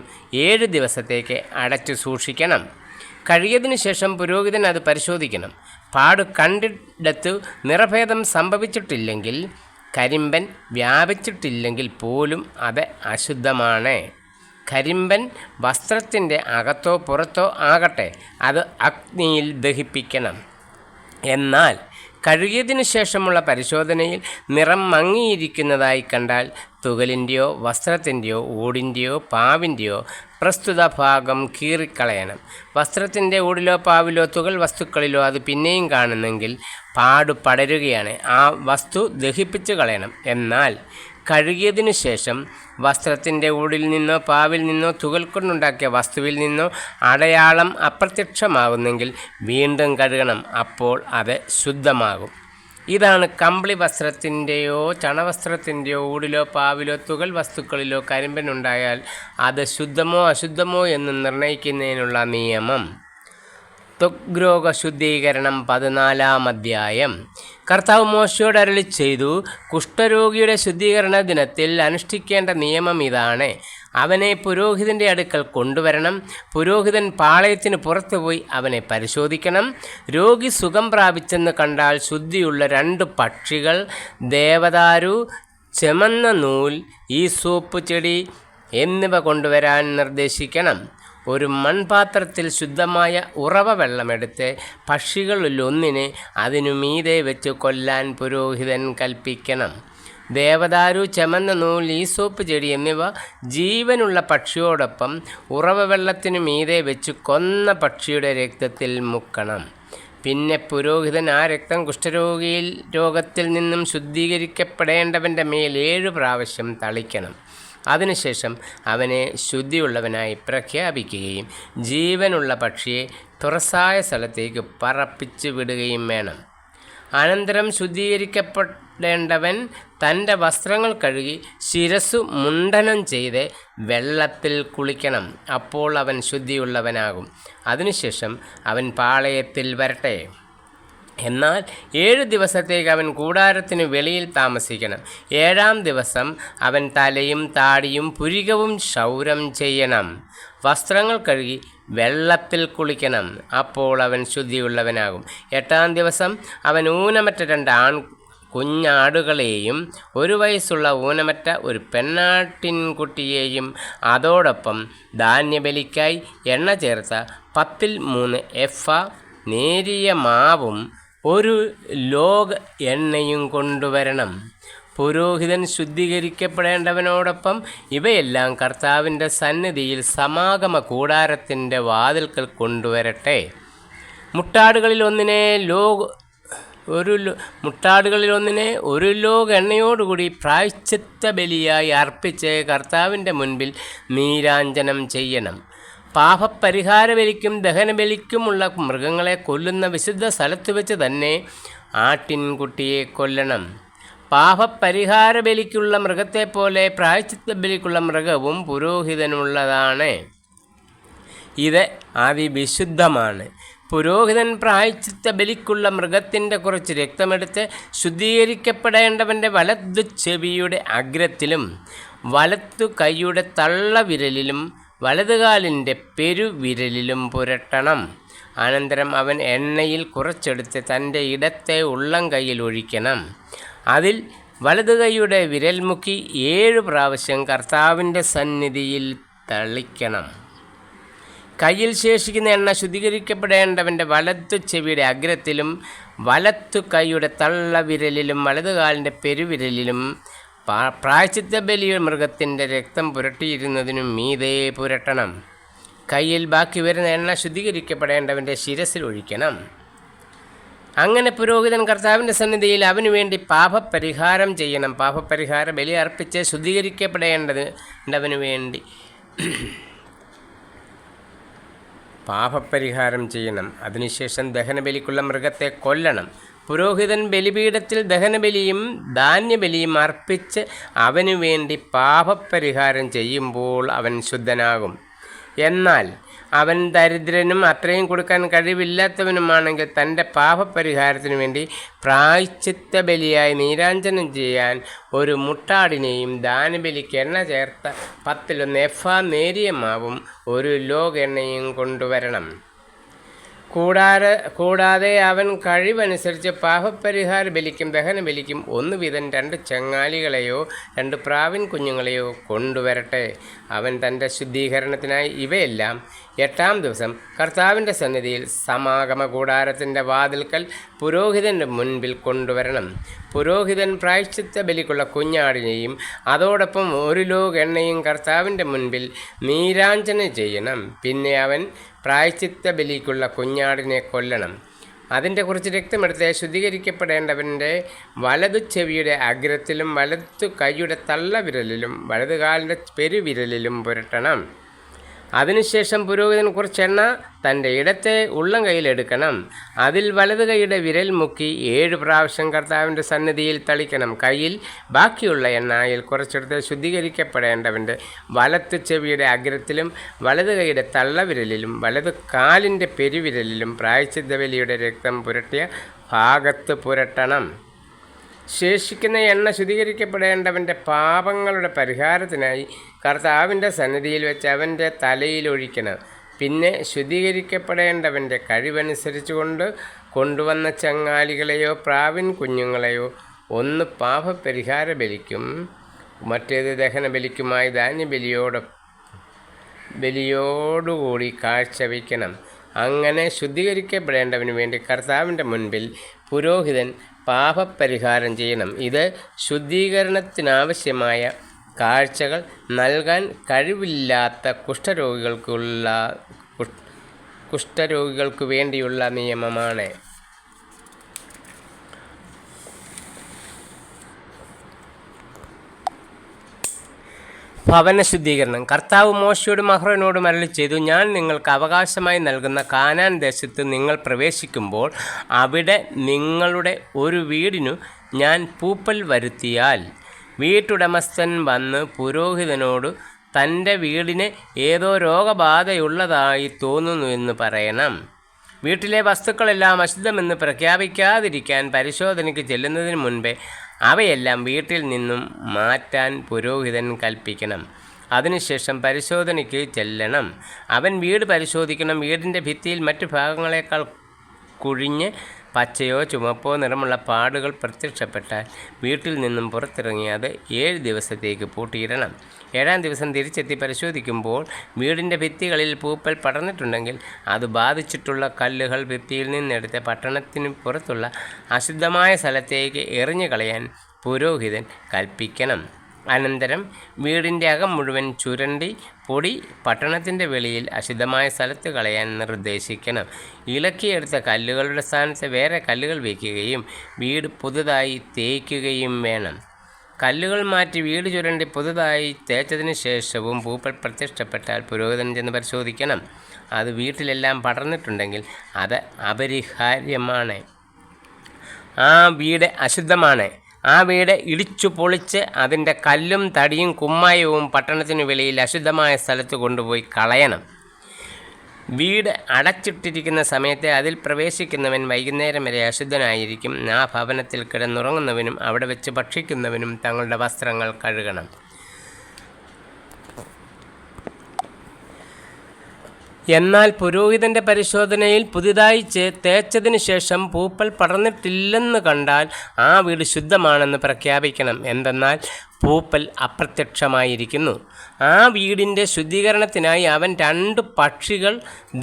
7 ദിവസത്തേക്ക് അടച്ചു സൂക്ഷിക്കണം. കഴുകിയതിനു ശേഷം പുരോഹിതൻ അത് പരിശോധിക്കണം. പാട് കണ്ടിടത്ത് നിറഭേദം സംഭവിച്ചിട്ടില്ലെങ്കിൽ, കരിമ്പൻ വ്യാപിച്ചിട്ടില്ലെങ്കിൽ പോലും അത് അശുദ്ധമാണ്. കരിമ്പൻ വസ്ത്രത്തിൻ്റെ അകത്തോ പുറത്തോ ആകട്ടെ അത് അഗ്നിയിൽ ദഹിപ്പിക്കണം. എന്നാൽ കഴുകിയതിനു ശേഷമുള്ള പരിശോധനയിൽ നിറം മങ്ങിയിരിക്കുന്നതായി കണ്ടാൽ തുകലിൻ്റെയോ വസ്ത്രത്തിൻ്റെയോ ഊടിൻ്റെയോ പാവിൻ്റെയോ പ്രസ്തുത ഭാഗം കീറിക്കളയണം. വസ്ത്രത്തിൻ്റെ ഊടിലോ പാവിലോ തുകൽ വസ്തുക്കളിലോ അത് പിന്നെയും കാണുന്നെങ്കിൽ പാട് പടരുകയാണ്, ആ വസ്തു ദഹിപ്പിച്ച് കളയണം. എന്നാൽ കഴുകിയതിനു ശേഷം വസ്ത്രത്തിൻ്റെ ഊടിൽ നിന്നോ പാവിൽ നിന്നോ തുകൽ കൊണ്ടുണ്ടാക്കിയ വസ്തുവിൽ നിന്നോ അടയാളം അപ്രത്യക്ഷമാകുന്നെങ്കിൽ വീണ്ടും കഴുകണം, അപ്പോൾ അത് ശുദ്ധമാകും. ഇതാണ് കമ്പിളി വസ്ത്രത്തിൻ്റെയോ ചണവസ്ത്രത്തിൻ്റെയോ ഊടിലോ പാവിലോ തുകൽ വസ്തുക്കളിലോ കരിമ്പനുണ്ടായാൽ അത് ശുദ്ധമോ അശുദ്ധമോ എന്ന് നിർണ്ണയിക്കുന്നതിനുള്ള നിയമം. ത്വഗ്രോഗ ശുദ്ധീകരണം 14-ാം അധ്യായം. കർത്താവ് മോശയോട് അരുളിച്ചെയ്തു, കുഷ്ഠരോഗിയുടെ ശുദ്ധീകരണ ദിനത്തിൽ അനുഷ്ഠിക്കേണ്ട നിയമം ഇതാണ്. അവനെ പുരോഹിതൻ്റെ അടുക്കൽ കൊണ്ടുവരണം. പുരോഹിതൻ പാളയത്തിന് പുറത്തുപോയി അവനെ പരിശോധിക്കണം. രോഗി സുഖം പ്രാപിച്ചെന്ന് കണ്ടാൽ ശുദ്ധിയുള്ള 2 പക്ഷികൾ, ദേവദാരു, ചെമന്ന നൂൽ, ഈസോപ്പ് ചെടി എന്നിവ കൊണ്ടുവരാൻ നിർദ്ദേശിക്കണം. ഒരു മൺപാത്രത്തിൽ ശുദ്ധമായ ഉറവ വെള്ളമെടുത്ത് പക്ഷികളിലൊന്നിനെ അതിനു മീതെ വെച്ച് കൊല്ലാൻ പുരോഹിതൻ കൽപ്പിക്കണം. ദേവദാരു, ചെമന്ന നൂൽ, ഈസോപ്പ് ചെടി എന്നിവ ജീവനുള്ള പക്ഷിയോടൊപ്പം ഉറവ വെള്ളത്തിനു മീതെ വെച്ച് കൊന്ന പക്ഷിയുടെ രക്തത്തിൽ മുക്കണം. പിന്നെ പുരോഹിതൻ ആ രക്തം രോഗത്തിൽ നിന്നും ശുദ്ധീകരിക്കപ്പെടേണ്ടവൻ്റെ മേൽ 7 പ്രാവശ്യം തളിക്കണം. അതിനുശേഷം അവനെ ശുദ്ധിയുള്ളവനായി പ്രഖ്യാപിക്കുകയും ജീവനുള്ള പക്ഷിയെ തുറസായ സ്ഥലത്തേക്ക് പറപ്പിച്ചു വിടുകയും വേണം. അനന്തരം ശുദ്ധീകരിക്കപ്പെടേണ്ടവൻ തൻ്റെ വസ്ത്രങ്ങൾ കഴുകി ശിരസ്സു മുണ്ഡനം ചെയ്ത് വെള്ളത്തിൽ കുളിക്കണം. അപ്പോൾ അവൻ ശുദ്ധിയുള്ളവനാകും. അതിനുശേഷം അവൻ പാളയത്തിൽ വരട്ടെ. എന്നാൽ 7 ദിവസത്തേക്ക് അവൻ കൂടാരത്തിന് വെളിയിൽ താമസിക്കണം. 7-ാം ദിവസം അവൻ തലയും താടിയും പുരികവും ക്ഷൗരം ചെയ്യണം. വസ്ത്രങ്ങൾ കഴുകി വെള്ളത്തിൽ കുളിക്കണം. അപ്പോൾ അവൻ ശുദ്ധിയുള്ളവനാകും. 8-ാം ദിവസം അവൻ ഊനമറ്റ 2 കുഞ്ഞാടുകളെയും 1 വയസ്സുള്ള ഊനമറ്റ ഒരു പെണ്ണാട്ടിൻകുട്ടിയെയും അതോടൊപ്പം ധാന്യബലിക്കായി എണ്ണ ചേർത്ത 10-3 എഫ നേരിയ മാവും 1 ലോഗ് എണ്ണയും കൊണ്ടുവരണം. പുരോഹിതൻ ശുദ്ധീകരിക്കപ്പെടേണ്ടവനോടൊപ്പം ഇവയെല്ലാം കർത്താവിൻ്റെ സന്നിധിയിൽ സമാഗമ കൂടാരത്തിൻ്റെ വാതിൽക്കൽ കൊണ്ടുവരട്ടെ. മുട്ടാടുകളിൽ ഒന്നിനെ 1 ലോഗ് എണ്ണയോടുകൂടി പ്രായശ്ചിത്ത ബലിയായി അർപ്പിച്ച് കർത്താവിൻ്റെ മുൻപിൽ നീരാഞ്ജനം ചെയ്യണം. പാപപരിഹാര ബലിക്കും ദഹനബലിക്കുമുള്ള മൃഗങ്ങളെ കൊല്ലുന്ന വിശുദ്ധ സ്ഥലത്ത് വെച്ച് തന്നെ ആട്ടിൻകുട്ടിയെ കൊല്ലണം. പാപപരിഹാര ബലിക്കുള്ള മൃഗത്തെപ്പോലെ പ്രായശ്ചിത്ത ബലിക്കുള്ള മൃഗവും പുരോഹിതനുള്ളതാണ്. ഇത് അതിവിശുദ്ധമാണ്. പുരോഹിതൻ പ്രായശ്ചിത്ത ബലിക്കുള്ള മൃഗത്തിൻ്റെ കുറച്ച് രക്തമെടുത്ത് ശുദ്ധീകരിക്കപ്പെടേണ്ടവൻ്റെ വലതു ചെവിയുടെ അഗ്രത്തിലും വലത്തു കൈയുടെ തള്ളവിരലിലും വലതുകാലിൻ്റെ പെരുവിരലിലും പുരട്ടണം. അനന്തരം അവൻ എണ്ണയിൽ കുറച്ചെടുത്ത് തൻ്റെ ഇടത്തെ ഉള്ളം കൈയിൽ ഒഴിക്കണം. അതിൽ വലതുകൈയുടെ വിരൽ മുക്കി 7 പ്രാവശ്യം കർത്താവിൻ്റെ സന്നിധിയിൽ തളിക്കണം. കയ്യിൽ ശേഷിക്കുന്ന എണ്ണ ശുദ്ധീകരിക്കപ്പെടേണ്ടവൻ്റെ വലത്തു ചെവിയുടെ അഗ്രത്തിലും വലത്തു കൈയുടെ തള്ളവിരലിലും വലതുകാലിൻ്റെ പെരുവിരലിലും പ്രായശ്ചിത്ത ബലി മൃഗത്തിൻ്റെ രക്തം പുരട്ടിയിരുന്നതിനും മീതെ പുരട്ടണം. കയ്യിൽ ബാക്കി വരുന്ന എണ്ണ ശുദ്ധീകരിക്കപ്പെടേണ്ടവൻ്റെ ശിരസിൽ ഒഴിക്കണം. അങ്ങനെ പുരോഹിതൻ കർത്താവിൻ്റെ സന്നിധിയിൽ അവനു വേണ്ടി പാപപരിഹാരം ചെയ്യണം. പാപപരിഹാര ബലി അർപ്പിച്ച് ശുദ്ധീകരിക്കപ്പെടേണ്ടവനു വേണ്ടി പാപപരിഹാരം ചെയ്യണം. അതിനുശേഷം ദഹനബലിക്കുള്ള മൃഗത്തെ കൊല്ലണം. പുരോഹിതൻ ബലിപീഠത്തിൽ ദഹനബലിയും ധാന്യബലിയും അർപ്പിച്ച് അവനു വേണ്ടി പാപപരിഹാരം ചെയ്യുമ്പോൾ അവൻ ശുദ്ധനാകും. എന്നാൽ അവൻ ദരിദ്രനും അത്രയും കൊടുക്കാൻ കഴിവില്ലാത്തവനുമാണെങ്കിൽ തൻ്റെ പാപപരിഹാരത്തിനു വേണ്ടി പ്രായശ്ചിത്ത ബലിയായി നീരാഞ്ജനം ചെയ്യാൻ 1 മുട്ടാടിനെയും ദാനബലിക്ക് എണ്ണ ചേർത്ത 10-1 എഫ നേരിയ മാവും 1 ലോഗ് എണ്ണയും കൊണ്ടുവരണം. കൂടാതെ അവൻ കഴിവനുസരിച്ച് പാപപരിഹാര ബലിക്കും ദഹനബലിക്കും 1 വീതം 2 ചങ്ങാലികളെയോ 2 പ്രാവിൻ കുഞ്ഞുങ്ങളെയോ കൊണ്ടുവരട്ടെ. അവൻ തൻ്റെ ശുദ്ധീകരണത്തിനായി ഇവയെല്ലാം 8-ാം ദിവസം കർത്താവിൻ്റെ സന്നിധിയിൽ സമാഗമ കൂടാരത്തിൻ്റെ വാതിൽക്കൽ പുരോഹിതൻ്റെ മുൻപിൽ കൊണ്ടുവരണം. പുരോഹിതൻ പ്രായശ്ചിത്ത ബലിക്കുള്ള കുഞ്ഞാടിനെയും അതോടൊപ്പം 1 ലോഗ് എണ്ണയും കർത്താവിൻ്റെ മുൻപിൽ നീരാഞ്ജനം ചെയ്യണം. പിന്നെ അവൻ പ്രായശ്ചിത്ത ബലിക്കുള്ള കുഞ്ഞാടിനെ കൊല്ലണം. അതിൻ്റെ കുറച്ച് രക്തമെടുത്ത് ശുദ്ധീകരിക്കപ്പെടേണ്ടവൻ്റെ വലതു ചെവിയുടെ അഗ്രത്തിലും വലതു കൈയുടെ തള്ളവിരലിലും വലതുകാലിൻ്റെ പെരുവിരലിലും പുരട്ടണം. അതിനുശേഷം പുരോഹിതൻ കുറച്ച് എണ്ണ തൻ്റെ ഇടത്തെ ഉള്ളം കൈയിലെടുക്കണം. അതിൽ വലതു കൈയുടെ വിരൽ മുക്കി 7 പ്രാവശ്യം കർത്താവിൻ്റെ സന്നിധിയിൽ തളിക്കണം. കയ്യിൽ ബാക്കിയുള്ള എണ്ണയിൽ കുറച്ചെടുത്ത് ശുദ്ധീകരിക്കപ്പെടേണ്ടവൻ്റെ വലത്ത് ചെവിയുടെ അഗ്രത്തിലും വലതു കൈയുടെ തള്ളവിരലിലും വലതു കാലിൻ്റെ പെരുവിരലിലും പ്രായശ്ചിത്ത ബലിയുടെ രക്തം പുരട്ടിയ ഭാഗത്ത് പുരട്ടണം. ശേഷിക്കുന്ന എണ്ണ ശുദ്ധീകരിക്കപ്പെടേണ്ടവൻ്റെ പാപങ്ങളുടെ പരിഹാരത്തിനായി കർത്താവിൻ്റെ സന്നിധിയിൽ വെച്ച് അവൻ്റെ തലയിൽ ഒഴിക്കണം. പിന്നെ ശുദ്ധീകരിക്കപ്പെടേണ്ടവൻ്റെ കഴിവനുസരിച്ച് കൊണ്ടുവന്ന ചങ്ങാലികളെയോ പ്രാവിൻ കുഞ്ഞുങ്ങളെയോ 1 പാപപരിഹാര ബലിക്കും മറ്റേത് ദഹനബലിക്കുമായി ധാന്യബലിയോടുകൂടി കാഴ്ചവെക്കണം. അങ്ങനെ ശുദ്ധീകരിക്കപ്പെടേണ്ടവന് വേണ്ടി കർത്താവിൻ്റെ മുൻപിൽ പുരോഹിതൻ പാപപരിഹാരം ചെയ്യണം. ഇത് ശുദ്ധീകരണത്തിനാവശ്യമായ കാഴ്ചകൾ നൽകാൻ കഴിവില്ലാത്ത കുഷ്ഠരോഗികൾക്കു വേണ്ടിയുള്ള നിയമമാണ്. ഭവന ശുദ്ധീകരണം. കർത്താവ് മോശയോടും അഹ്റോനോടും അരുളിച്ചെയ്തു, ഞാൻ നിങ്ങൾക്ക് അവകാശമായി നൽകുന്ന കാനാൻ ദേശത്ത് നിങ്ങൾ പ്രവേശിക്കുമ്പോൾ അവിടെ നിങ്ങളുടെ ഒരു വീടിനു ഞാൻ പൂപ്പൽ വരുത്തിയാൽ വീട്ടുടമസ്ഥൻ വന്ന് പുരോഹിതനോട് തൻ്റെ വീടിന് ഏതോ രോഗബാധയുള്ളതായി തോന്നുന്നുവെന്ന് പറയണം. വീട്ടിലെ വസ്തുക്കളെല്ലാം അശുദ്ധമെന്ന് പ്രഖ്യാപിക്കാതിരിക്കാൻ പരിശോധനയ്ക്ക് ചെല്ലുന്നതിന് മുൻപേ അവയെല്ലാം വീട്ടിൽ നിന്നും മാറ്റാൻ പുരോഹിതൻ കൽപ്പിക്കണം. അതിനുശേഷം പരിശോധനയ്ക്ക് ചെല്ലണം. അവൻ വീട് പരിശോധിക്കണം. വീടിൻ്റെ ഭിത്തിയിൽ മറ്റു ഭാഗങ്ങളേക്കാൾ കുഴിഞ്ഞ് പച്ചയോ ചുമപ്പോ നിറമുള്ള പാടുകൾ പ്രത്യക്ഷപ്പെട്ടാൽ വീട്ടിൽ നിന്നും പുറത്തിറങ്ങി അത് 7 ദിവസത്തേക്ക് പൂട്ടിയിടണം. 7-ാം ദിവസം തിരിച്ചെത്തി പരിശോധിക്കുമ്പോൾ വീടിൻ്റെ ഭിത്തികളിൽ പൂപ്പൽ പടർന്നിട്ടുണ്ടെങ്കിൽ അത് ബാധിച്ചിട്ടുള്ള കല്ലുകൾ ഭിത്തിയിൽ നിന്നെടുത്ത് പട്ടണത്തിന് പുറത്തുള്ള അശുദ്ധമായ സ്ഥലത്തേക്ക് എറിഞ്ഞു കളയാൻ പുരോഹിതൻ കൽപ്പിക്കണം. അനന്തരം വീടിൻ്റെ അകം മുഴുവൻ ചുരണ്ടി പൊടി പട്ടണത്തിൻ്റെ വെളിയിൽ അശുദ്ധമായ സ്ഥലത്ത് കളയാൻ നിർദ്ദേശിക്കണം. ഇളക്കിയെടുത്ത കല്ലുകളുടെ സ്ഥാനത്ത് വേറെ കല്ലുകൾ വയ്ക്കുകയും വീട് പുതുതായി തേയ്ക്കുകയും വേണം. കല്ലുകൾ മാറ്റി വീട് ചുരണ്ടി പുതുതായി തേച്ചതിന് ശേഷവും പൂപ്പൽ പ്രത്യക്ഷപ്പെട്ടാൽ പുരോഹിതൻ ചെന്ന് പരിശോധിക്കണം. അത് വീട്ടിലെല്ലാം പടർന്നിട്ടുണ്ടെങ്കിൽ അത് അപരിഹാര്യമാണ്. ആ വീട് അശുദ്ധമാണ്. ആ വീട് ഇടിച്ചു പൊളിച്ച് അതിൻ്റെ കല്ലും തടിയും കുമ്മായവും പട്ടണത്തിനു വെളിയിൽ അശുദ്ധമായ സ്ഥലത്ത് കൊണ്ടുപോയി കളയണം. വീട് അടച്ചിട്ടിരിക്കുന്ന സമയത്ത് അതിൽ പ്രവേശിക്കുന്നവൻ വൈകുന്നേരം വരെ അശുദ്ധനായിരിക്കും. ആ ഭവനത്തിൽ കിടന്നുറങ്ങുന്നവനും അവിടെ വെച്ച് ഭക്ഷിക്കുന്നവനും തങ്ങളുടെ വസ്ത്രങ്ങൾ കഴുകണം. എന്നാൽ പുരോഹിതൻ്റെ പരിശോധനയിൽ പുതിയതായി തേച്ചതിന് ശേഷം പൂപ്പൽ പടർന്നിട്ടില്ലെന്ന് കണ്ടാൽ ആ വീട് ശുദ്ധമാണെന്ന് പ്രഖ്യാപിക്കണം. എന്തെന്നാൽ പൂപ്പൽ അപ്രത്യക്ഷമായിരിക്കുന്നു. ആ വീടിൻ്റെ ശുദ്ധീകരണത്തിനായി അവൻ 2 പക്ഷികൾ,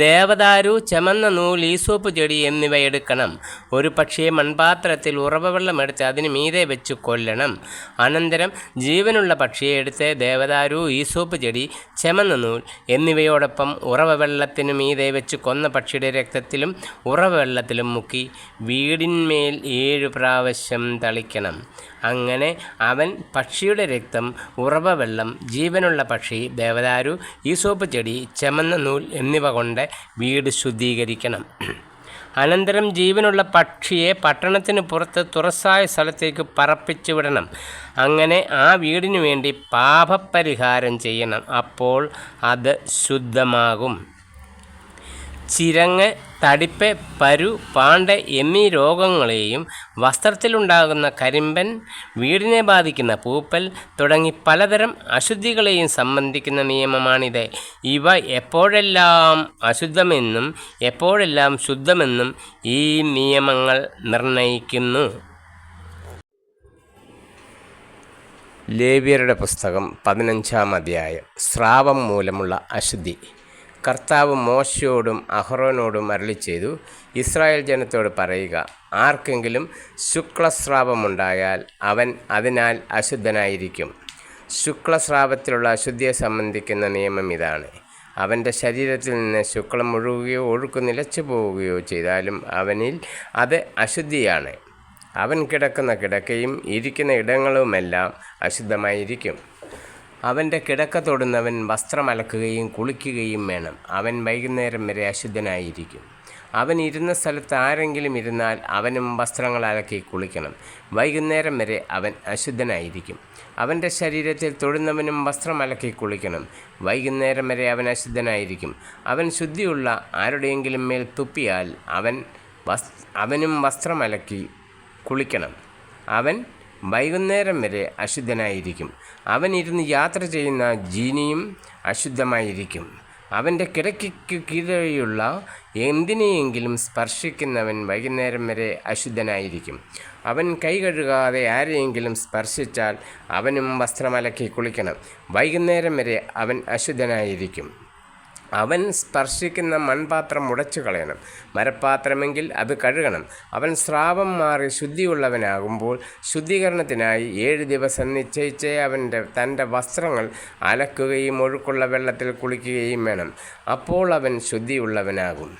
ദേവദാരു, ചെമന്ന നൂൽ, ഈസോപ്പ് ചെടി എന്നിവ എടുക്കണം. ഒരു പക്ഷിയെ മൺപാത്രത്തിൽ ഉറവവെള്ളമെടുത്ത് അതിന് മീതെ വെച്ച് കൊല്ലണം. അനന്തരം ജീവനുള്ള പക്ഷിയെ എടുത്ത് ദേവദാരു, ഈസോപ്പ് ചെടി, ചെമന്ന നൂൽ എന്നിവയോടൊപ്പം ഉറവവെള്ളത്തിനു മീതെ വെച്ച് കൊന്ന പക്ഷിയുടെ രക്തത്തിലും ഉറവവെള്ളത്തിലും മുക്കി വീടിന്മേൽ 7 പ്രാവശ്യം തളിക്കണം. അങ്ങനെ അവൻ പക്ഷിയുടെ രക്തം, ഉറവവെള്ളം, ജീവനുള്ള പക്ഷി, ദേവദാരു, ഈസോപ്പ് ചെടി, ചെമന്ന നൂൽ എന്നിവ കൊണ്ട് വീട് ശുദ്ധീകരിക്കണം. അനന്തരം ജീവനുള്ള പക്ഷിയെ പട്ടണത്തിന് പുറത്ത് തുറസായ സ്ഥലത്തേക്ക് പറപ്പിച്ചു വിടണം. അങ്ങനെ ആ വീടിനു വേണ്ടി പാപപരിഹാരം ചെയ്യണം. അപ്പോൾ അത് ശുദ്ധമാകും. ചിരങ്ങ്, തടിപ്പ്, പരു, പാണ്ട് എന്നീ രോഗങ്ങളെയും വസ്ത്രത്തിലുണ്ടാകുന്ന കരിമ്പൻ, വീടിനെ ബാധിക്കുന്ന പൂപ്പൽ തുടങ്ങി പലതരം അശുദ്ധികളെയും സംബന്ധിക്കുന്ന നിയമമാണിത്. ഇവ എപ്പോഴെല്ലാം അശുദ്ധമെന്നും എപ്പോഴെല്ലാം ശുദ്ധമെന്നും ഈ നിയമങ്ങൾ നിർണയിക്കുന്നു. ലേവ്യരുടെ പുസ്തകം 15-ാം അധ്യായം. സ്രാവം മൂലമുള്ള അശുദ്ധി. കർത്താവ് മോശയോടും അഹ്റോനോടും അരുളിച്ചെയ്തു, ഇസ്രായേൽ ജനത്തോട് പറയുക, ആർക്കെങ്കിലും ശുക്ലസ്രാവമുണ്ടായാൽ അവൻ അതിനാൽ അശുദ്ധനായിരിക്കും. ശുക്ലസ്രാവത്തിലുള്ള അശുദ്ധിയെ സംബന്ധിക്കുന്ന നിയമം ഇതാണ്. അവൻ്റെ ശരീരത്തിൽ നിന്ന് ശുക്ലം ഒഴുകുകയോ ഒഴുക്ക് നിലച്ചു പോവുകയോ ചെയ്താലും അവനിൽ അത് അശുദ്ധിയാണ്. അവൻ കിടക്കുന്ന കിടക്കയും ഇരിക്കുന്ന ഇടങ്ങളുമെല്ലാം അശുദ്ധമായിരിക്കും. അവൻ്റെ കിടക്ക തൊടുന്നവൻ വസ്ത്രം അലക്കുകയും കുളിക്കുകയും വേണം. അവൻ വൈകുന്നേരം വരെ അശുദ്ധനായിരിക്കും. അവൻ ഇരുന്ന സ്ഥലത്ത് ആരെങ്കിലും ഇരുന്നാൽ അവനും വസ്ത്രങ്ങൾ അലക്കി കുളിക്കണം. വൈകുന്നേരം വരെ അവൻ അശുദ്ധനായിരിക്കും. അവൻ്റെ ശരീരത്തിൽ തൊടുന്നവനും വസ്ത്രം അലക്കി കുളിക്കണം. വൈകുന്നേരം വരെ അവൻ അശുദ്ധനായിരിക്കും. അവൻ ശുദ്ധിയുള്ള ആരുടെയെങ്കിലും മേൽ തുപ്പിയാൽ അവനും വസ്ത്രം അലക്കി കുളിക്കണം. അവൻ വൈകുന്നേരം വരെ അശുദ്ധനായിരിക്കും. അവൻ ഇരുന്ന് യാത്ര ചെയ്യുന്ന ജീനിയും അശുദ്ധമായിരിക്കും. അവൻ്റെ കിടക്കയ്ക്ക് കീഴെയുള്ള എന്തിനെയെങ്കിലും സ്പർശിക്കുന്നവൻ വൈകുന്നേരം വരെ അശുദ്ധനായിരിക്കും. അവൻ കൈ കഴുകാതെ ആരെയെങ്കിലും സ്പർശിച്ചാൽ അവനും വസ്ത്രമലക്കി കുളിക്കണം. വൈകുന്നേരം വരെ അവൻ അശുദ്ധനായിരിക്കും. അവൻ സ്പർശിക്കുന്ന മൺപാത്രം ഉടച്ചു കളയണം. മരപ്പാത്രമെങ്കിൽ അത് കഴുകണം. അവൻ സ്രാവം മാറി ശുദ്ധിയുള്ളവനാകുമ്പോൾ ശുദ്ധീകരണത്തിനായി 7 ദിവസം നിശ്ചയിച്ച് തൻ്റെ വസ്ത്രങ്ങൾ അലക്കുകയും ഒഴുക്കുള്ള വെള്ളത്തിൽ കുളിക്കുകയും വേണം. അപ്പോൾ അവൻ ശുദ്ധിയുള്ളവനാകും.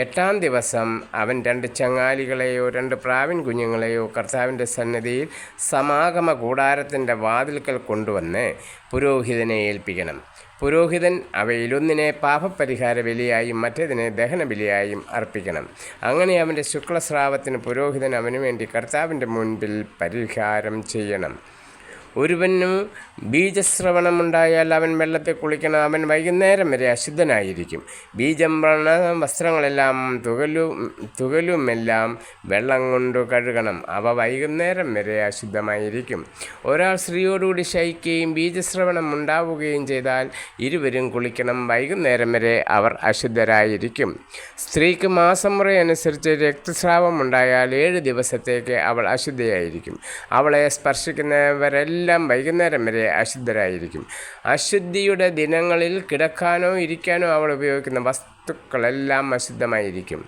8-ാം ദിവസം അവൻ 2 ചങ്ങാലികളെയോ 2 പ്രാവിൻ കുഞ്ഞുങ്ങളെയോ കർത്താവിൻ്റെ സന്നിധിയിൽ സമാഗമ കൂടാരത്തിൻ്റെ വാതിൽക്കൽ കൊണ്ടുവന്ന് പുരോഹിതനെ ഏൽപ്പിക്കണം. പുരോഹിതൻ അവയിലൊന്നിനെ പാപപരിഹാര ബലിയായും മറ്റേതിനെ ദഹനബലിയായും അർപ്പിക്കണം. അങ്ങനെ അവൻ്റെ ശുക്ലസ്രാവത്തിന് പുരോഹിതൻ അവനു വേണ്ടി കർത്താവിൻ്റെ മുൻപിൽ പരിഹാരം ചെയ്യണം. ഒരുവന് ബീജസ്രവണമുണ്ടായാൽ അവൻ വെള്ളത്തിൽ കുളിക്കണം. അവൻ വൈകുന്നേരം വരെ അശുദ്ധനായിരിക്കും. ബീജം വ്രണ വസ്ത്രങ്ങളെല്ലാം തുകലുമെല്ലാം വെള്ളം കൊണ്ട് കഴുകണം. അവ വൈകുന്നേരം വരെ അശുദ്ധമായിരിക്കും. ഒരാൾ സ്ത്രീയോടുകൂടി ശയിക്കുകയും ബീജസ്രവണം ഉണ്ടാവുകയും ചെയ്താൽ ഇരുവരും കുളിക്കണം. വൈകുന്നേരം വരെ അവർ അശുദ്ധരായിരിക്കും. സ്ത്രീക്ക് മാസമുറ അനുസരിച്ച് രക്തസ്രാവം ഉണ്ടായാൽ 7 ദിവസത്തേക്ക് അവൾ അശുദ്ധയായിരിക്കും. അവളെ സ്പർശിക്കുന്നവരെല്ലാം വൈകുന്നേരം വരെ അശുദ്ധരായിരിക്കും. അശുദ്ധിയുടെ ദിനങ്ങളിൽ കിടക്കാനോ ഇരിക്കാനോ അവൾ ഉപയോഗിക്കുന്ന വസ്തുക്കളെല്ലാം അശുദ്ധമായിരിക്കും.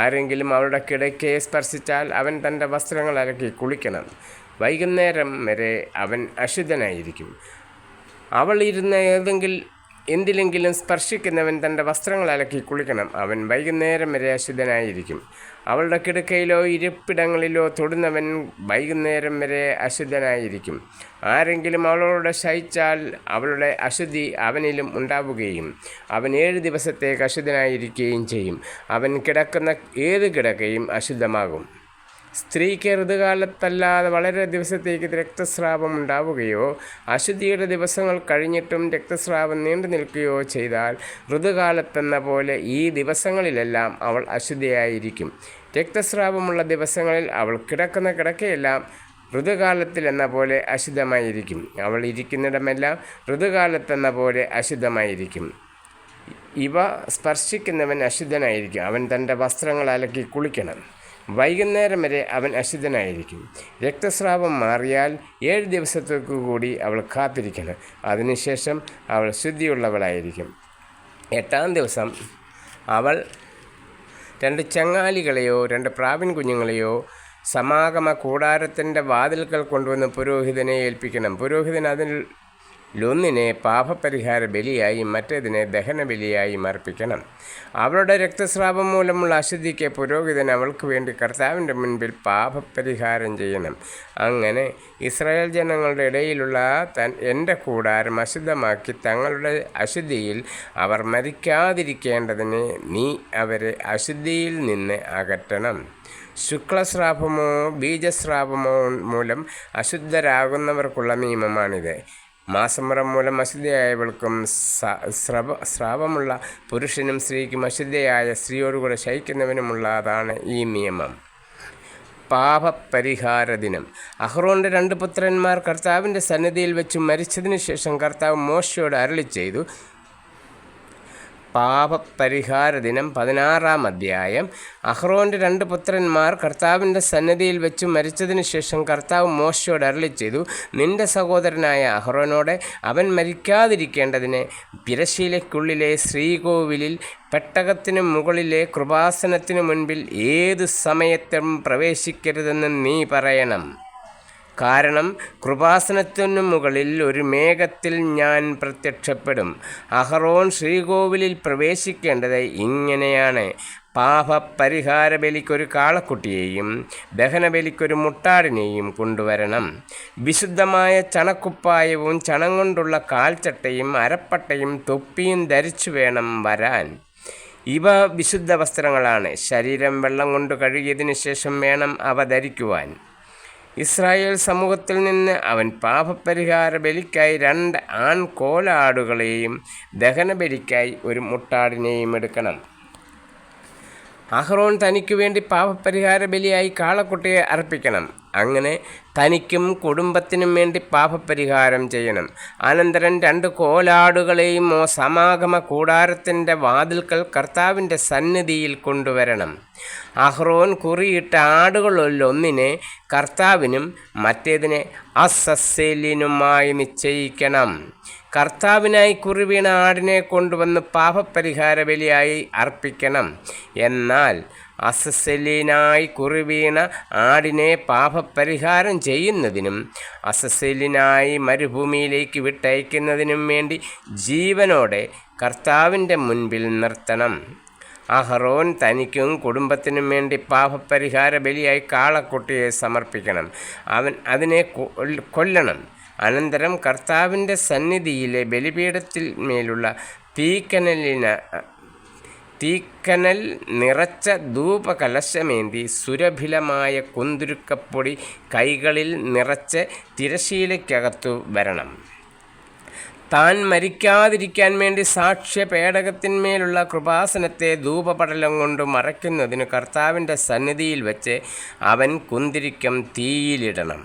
ആരെങ്കിലും അവളുടെ കിടക്കയെ സ്പർശിച്ചാൽ അവൻ തൻ്റെ വസ്ത്രങ്ങൾ അലക്കി കുളിക്കണം. വൈകുന്നേരം വരെ അവൻ അശുദ്ധനായിരിക്കും. അവൾ ഇരുന്ന എന്തിലെങ്കിലും സ്പർശിക്കുന്നവൻ തൻ്റെ വസ്ത്രങ്ങൾ അലക്കി കുളിക്കണം. അവൻ വൈകുന്നേരം വരെ അശുദ്ധനായിരിക്കും. അവളുടെ കിടക്കയിലോ ഇരിപ്പിടങ്ങളിലോ തൊടുന്നവൻ വൈകുന്നേരം വരെ അശുദ്ധനായിരിക്കും. ആരെങ്കിലും അവളോട് ശയിച്ചാൽ അവളുടെ അശുദ്ധി അവനിലും ഉണ്ടാവുകയും അവൻ 7 ദിവസത്തേക്ക് അശുദ്ധനായിരിക്കുകയും ചെയ്യും. അവൻ കിടക്കുന്ന ഏത് കിടക്കയും അശുദ്ധമാകും. സ്ത്രീക്ക് ഋതുകാലത്തല്ലാതെ വളരെ ദിവസത്തേക്ക് രക്തസ്രാവം ഉണ്ടാവുകയോ അശുദ്ധിയുടെ ദിവസങ്ങൾ കഴിഞ്ഞിട്ടും രക്തസ്രാവം നീണ്ടു നിൽക്കുകയോ ചെയ്താൽ ഋതുകാലത്തെന്ന പോലെ ഈ ദിവസങ്ങളിലെല്ലാം അവൾ അശുദ്ധിയായിരിക്കും. രക്തസ്രാവമുള്ള ദിവസങ്ങളിൽ അവൾ കിടക്കുന്ന കിടക്കയെല്ലാം ഋതുകാലത്തിലെന്ന പോലെ അശുദ്ധമായിരിക്കും. അവൾ ഇരിക്കുന്നിടമെല്ലാം ഋതുകാലത്തെന്ന പോലെ അശുദ്ധമായിരിക്കും. ഇവ സ്പർശിക്കുന്നവൻ അശുദ്ധനായിരിക്കും. അവൻ തൻ്റെ വസ്ത്രങ്ങൾ അലക്കി കുളിക്കണം. വൈകുന്നേരം വരെ അവൻ അശുദ്ധനായിരിക്കും. രക്തസ്രാവം മാറിയാൽ 7 ദിവസത്തേക്കു കൂടി അവൾ കാത്തിരിക്കണം. അതിനുശേഷം അവൾ ശുദ്ധിയുള്ളവളായിരിക്കും. 8-ാം ദിവസം അവൾ 2 ചങ്ങാലികളെയോ 2 പ്രാവിൻ കുഞ്ഞുങ്ങളെയോ സമാഗമ കൂടാരത്തിൻ്റെ വാതിൽക്കൽ കൊണ്ടുവന്ന് പുരോഹിതനെ ഏൽപ്പിക്കണം. പുരോഹിതൻ അതിലൊന്നിനെ പാപപരിഹാര ബലിയായും മറ്റേതിനെ ദഹനബലിയായും അർപ്പിക്കണം. അവളുടെ രക്തസ്രാവം മൂലമുള്ള അശുദ്ധിക്ക് പുരോഹിതൻ അവൾക്ക് വേണ്ടി കർത്താവിൻ്റെ മുൻപിൽ പാപപരിഹാരം ചെയ്യണം. അങ്ങനെ ഇസ്രായേൽ ജനങ്ങളുടെ ഇടയിലുള്ള എൻ്റെ കൂടാരം അശുദ്ധമാക്കി തങ്ങളുടെ അശുദ്ധിയിൽ അവർ മരിക്കാതിരിക്കേണ്ടതിന് നീ അവരെ അശുദ്ധിയിൽ നിന്ന് അകറ്റണം. ശുക്ലസ്രാവമോ ബീജസ്രാവമോ മൂലം അശുദ്ധരാകുന്നവർക്കുള്ള നിയമമാണിത്. മാസമുറ മൂലം അശുദ്ധയായവൾക്കും സ്രാവമുള്ള പുരുഷനും സ്ത്രീക്കും അശുദ്ധയായ സ്ത്രീയോടുകൂടെ ശയിക്കുന്നവനുമുള്ളതാണ് ഈ നിയമം. പാപപരിഹാര ദിനം. അഹ്റോൻ്റെ 2 പുത്രന്മാർ കർത്താവിൻ്റെ സന്നിധിയിൽ വെച്ച് മരിച്ചതിന് ശേഷം കർത്താവ് മോശയോട് അരുളി ചെയ്തു. പാപപരിഹാര ദിനം 16-ാം അധ്യായം. അഹ്റോൻ്റെ 2 പുത്രന്മാർ കർത്താവിൻ്റെ സന്നിധിയിൽ വെച്ച് മരിച്ചതിന് ശേഷം കർത്താവ് മോശയോട് അരുളി ചെയ്തു. നിന്റെ സഹോദരനായ അഹ്റോനോട് അവൻ മരിക്കാതിരിക്കേണ്ടതിന് തിരശ്ശീലയ്ക്കുള്ളിലെ ശ്രീകോവിലിൽ പെട്ടകത്തിനു മുകളിലെ കൃപാസനത്തിനു മുൻപിൽ ഏതു സമയത്തും പ്രവേശിക്കരുതെന്ന് നീ പറയണം. കാരണം കൃപാസനത്തിനു മുകളിൽ ഒരു മേഘത്തിൽ ഞാൻ പ്രത്യക്ഷപ്പെടും. അഹ്റോൻ ശ്രീകോവിലിൽ പ്രവേശിക്കേണ്ടത് ഇങ്ങനെയാണ്. പാപപരിഹാര ബലിക്കൊരു കാളക്കുട്ടിയെയും ദഹനബലിക്കൊരു മുട്ടാടിനെയും കൊണ്ടുവരണം. വിശുദ്ധമായ ചണക്കുപ്പായവും ചണം കൊണ്ടുള്ള കാൽച്ചട്ടയും അരപ്പട്ടയും തൊപ്പിയും ധരിച്ചു വേണം വരാൻ. ഇവ വിശുദ്ധ വസ്ത്രങ്ങളാണ്. ശരീരം വെള്ളം കൊണ്ട് കഴുകിയതിനു ശേഷം വേണം അവ ധരിക്കുവാൻ. ഇസ്രായേൽ സമൂഹത്തിൽ നിന്ന് അവൻ പാപപരിഹാര ബലിക്കായി 2 ആൺകോലാടുകളെയും ദഹനബലിക്കായി ഒരു മുട്ടാടിനെയും എടുക്കണം. അഹ്റോൻ തനിക്കു വേണ്ടി പാപപരിഹാര ബലിയായി കാളക്കുട്ടിയെ അർപ്പിക്കണം. അങ്ങനെ തനിക്കും കുടുംബത്തിനും വേണ്ടി പാപപരിഹാരം ചെയ്യണം. അനന്തരം 2 കോലാടുകളെയും സമാഗമ കൂടാരത്തിൻ്റെ വാതിൽക്കൽ കർത്താവിൻ്റെ സന്നിധിയിൽ കൊണ്ടുവരണം. അഹ്റോൻ കുറിയിട്ട ആടുകളിലൊന്നിനെ കർത്താവിനും മറ്റേതിനെ അസസ്സേലിനുമായി നിശ്ചയിക്കണം. കർത്താവിനായി കുറിവീണ ആടിനെ കൊണ്ടുവന്ന് പാപപരിഹാര ബലിയായി അർപ്പിക്കണം. എന്നാൽ അസസ്സേലിനായി കുറിവീണ ആടിനെ പാപപരിഹാരം ചെയ്യുന്നതിനും അസസ്സേലിനായി മരുഭൂമിയിലേക്ക് വിട്ടയക്കുന്നതിനും വേണ്ടി ജീവനോടെ കർത്താവിൻ്റെ മുൻപിൽ നിർത്തണം. അഹറോൻ തനിക്കും കുടുംബത്തിനും വേണ്ടി പാപപരിഹാര ബലിയായി കാളക്കുട്ടിയെ സമർപ്പിക്കണം. അവൻ അതിനെ കൊല്ലണം. അനന്തരം കർത്താവിൻ്റെ സന്നിധിയിലെ ബലിപീഠത്തിൽ മേലുള്ള തീക്കനൽ നിറച്ച ധൂപകലശമേന്തി സുരഭിലമായ കുന്തുരുക്കപ്പൊടി കൈകളിൽ നിറച്ച് തിരശ്ശീലയ്ക്കകത്തു വരണം. താൻ മരിക്കാതിരിക്കാൻ വേണ്ടി സാക്ഷ്യപേടകത്തിന്മേലുള്ള കൃപാസനത്തെ ധൂപപടലം കൊണ്ട് മറയ്ക്കുന്നതിന് കർത്താവിൻ്റെ സന്നിധിയിൽ വെച്ച് അവൻ കുന്തിരിക്കം തീയിലിടണം.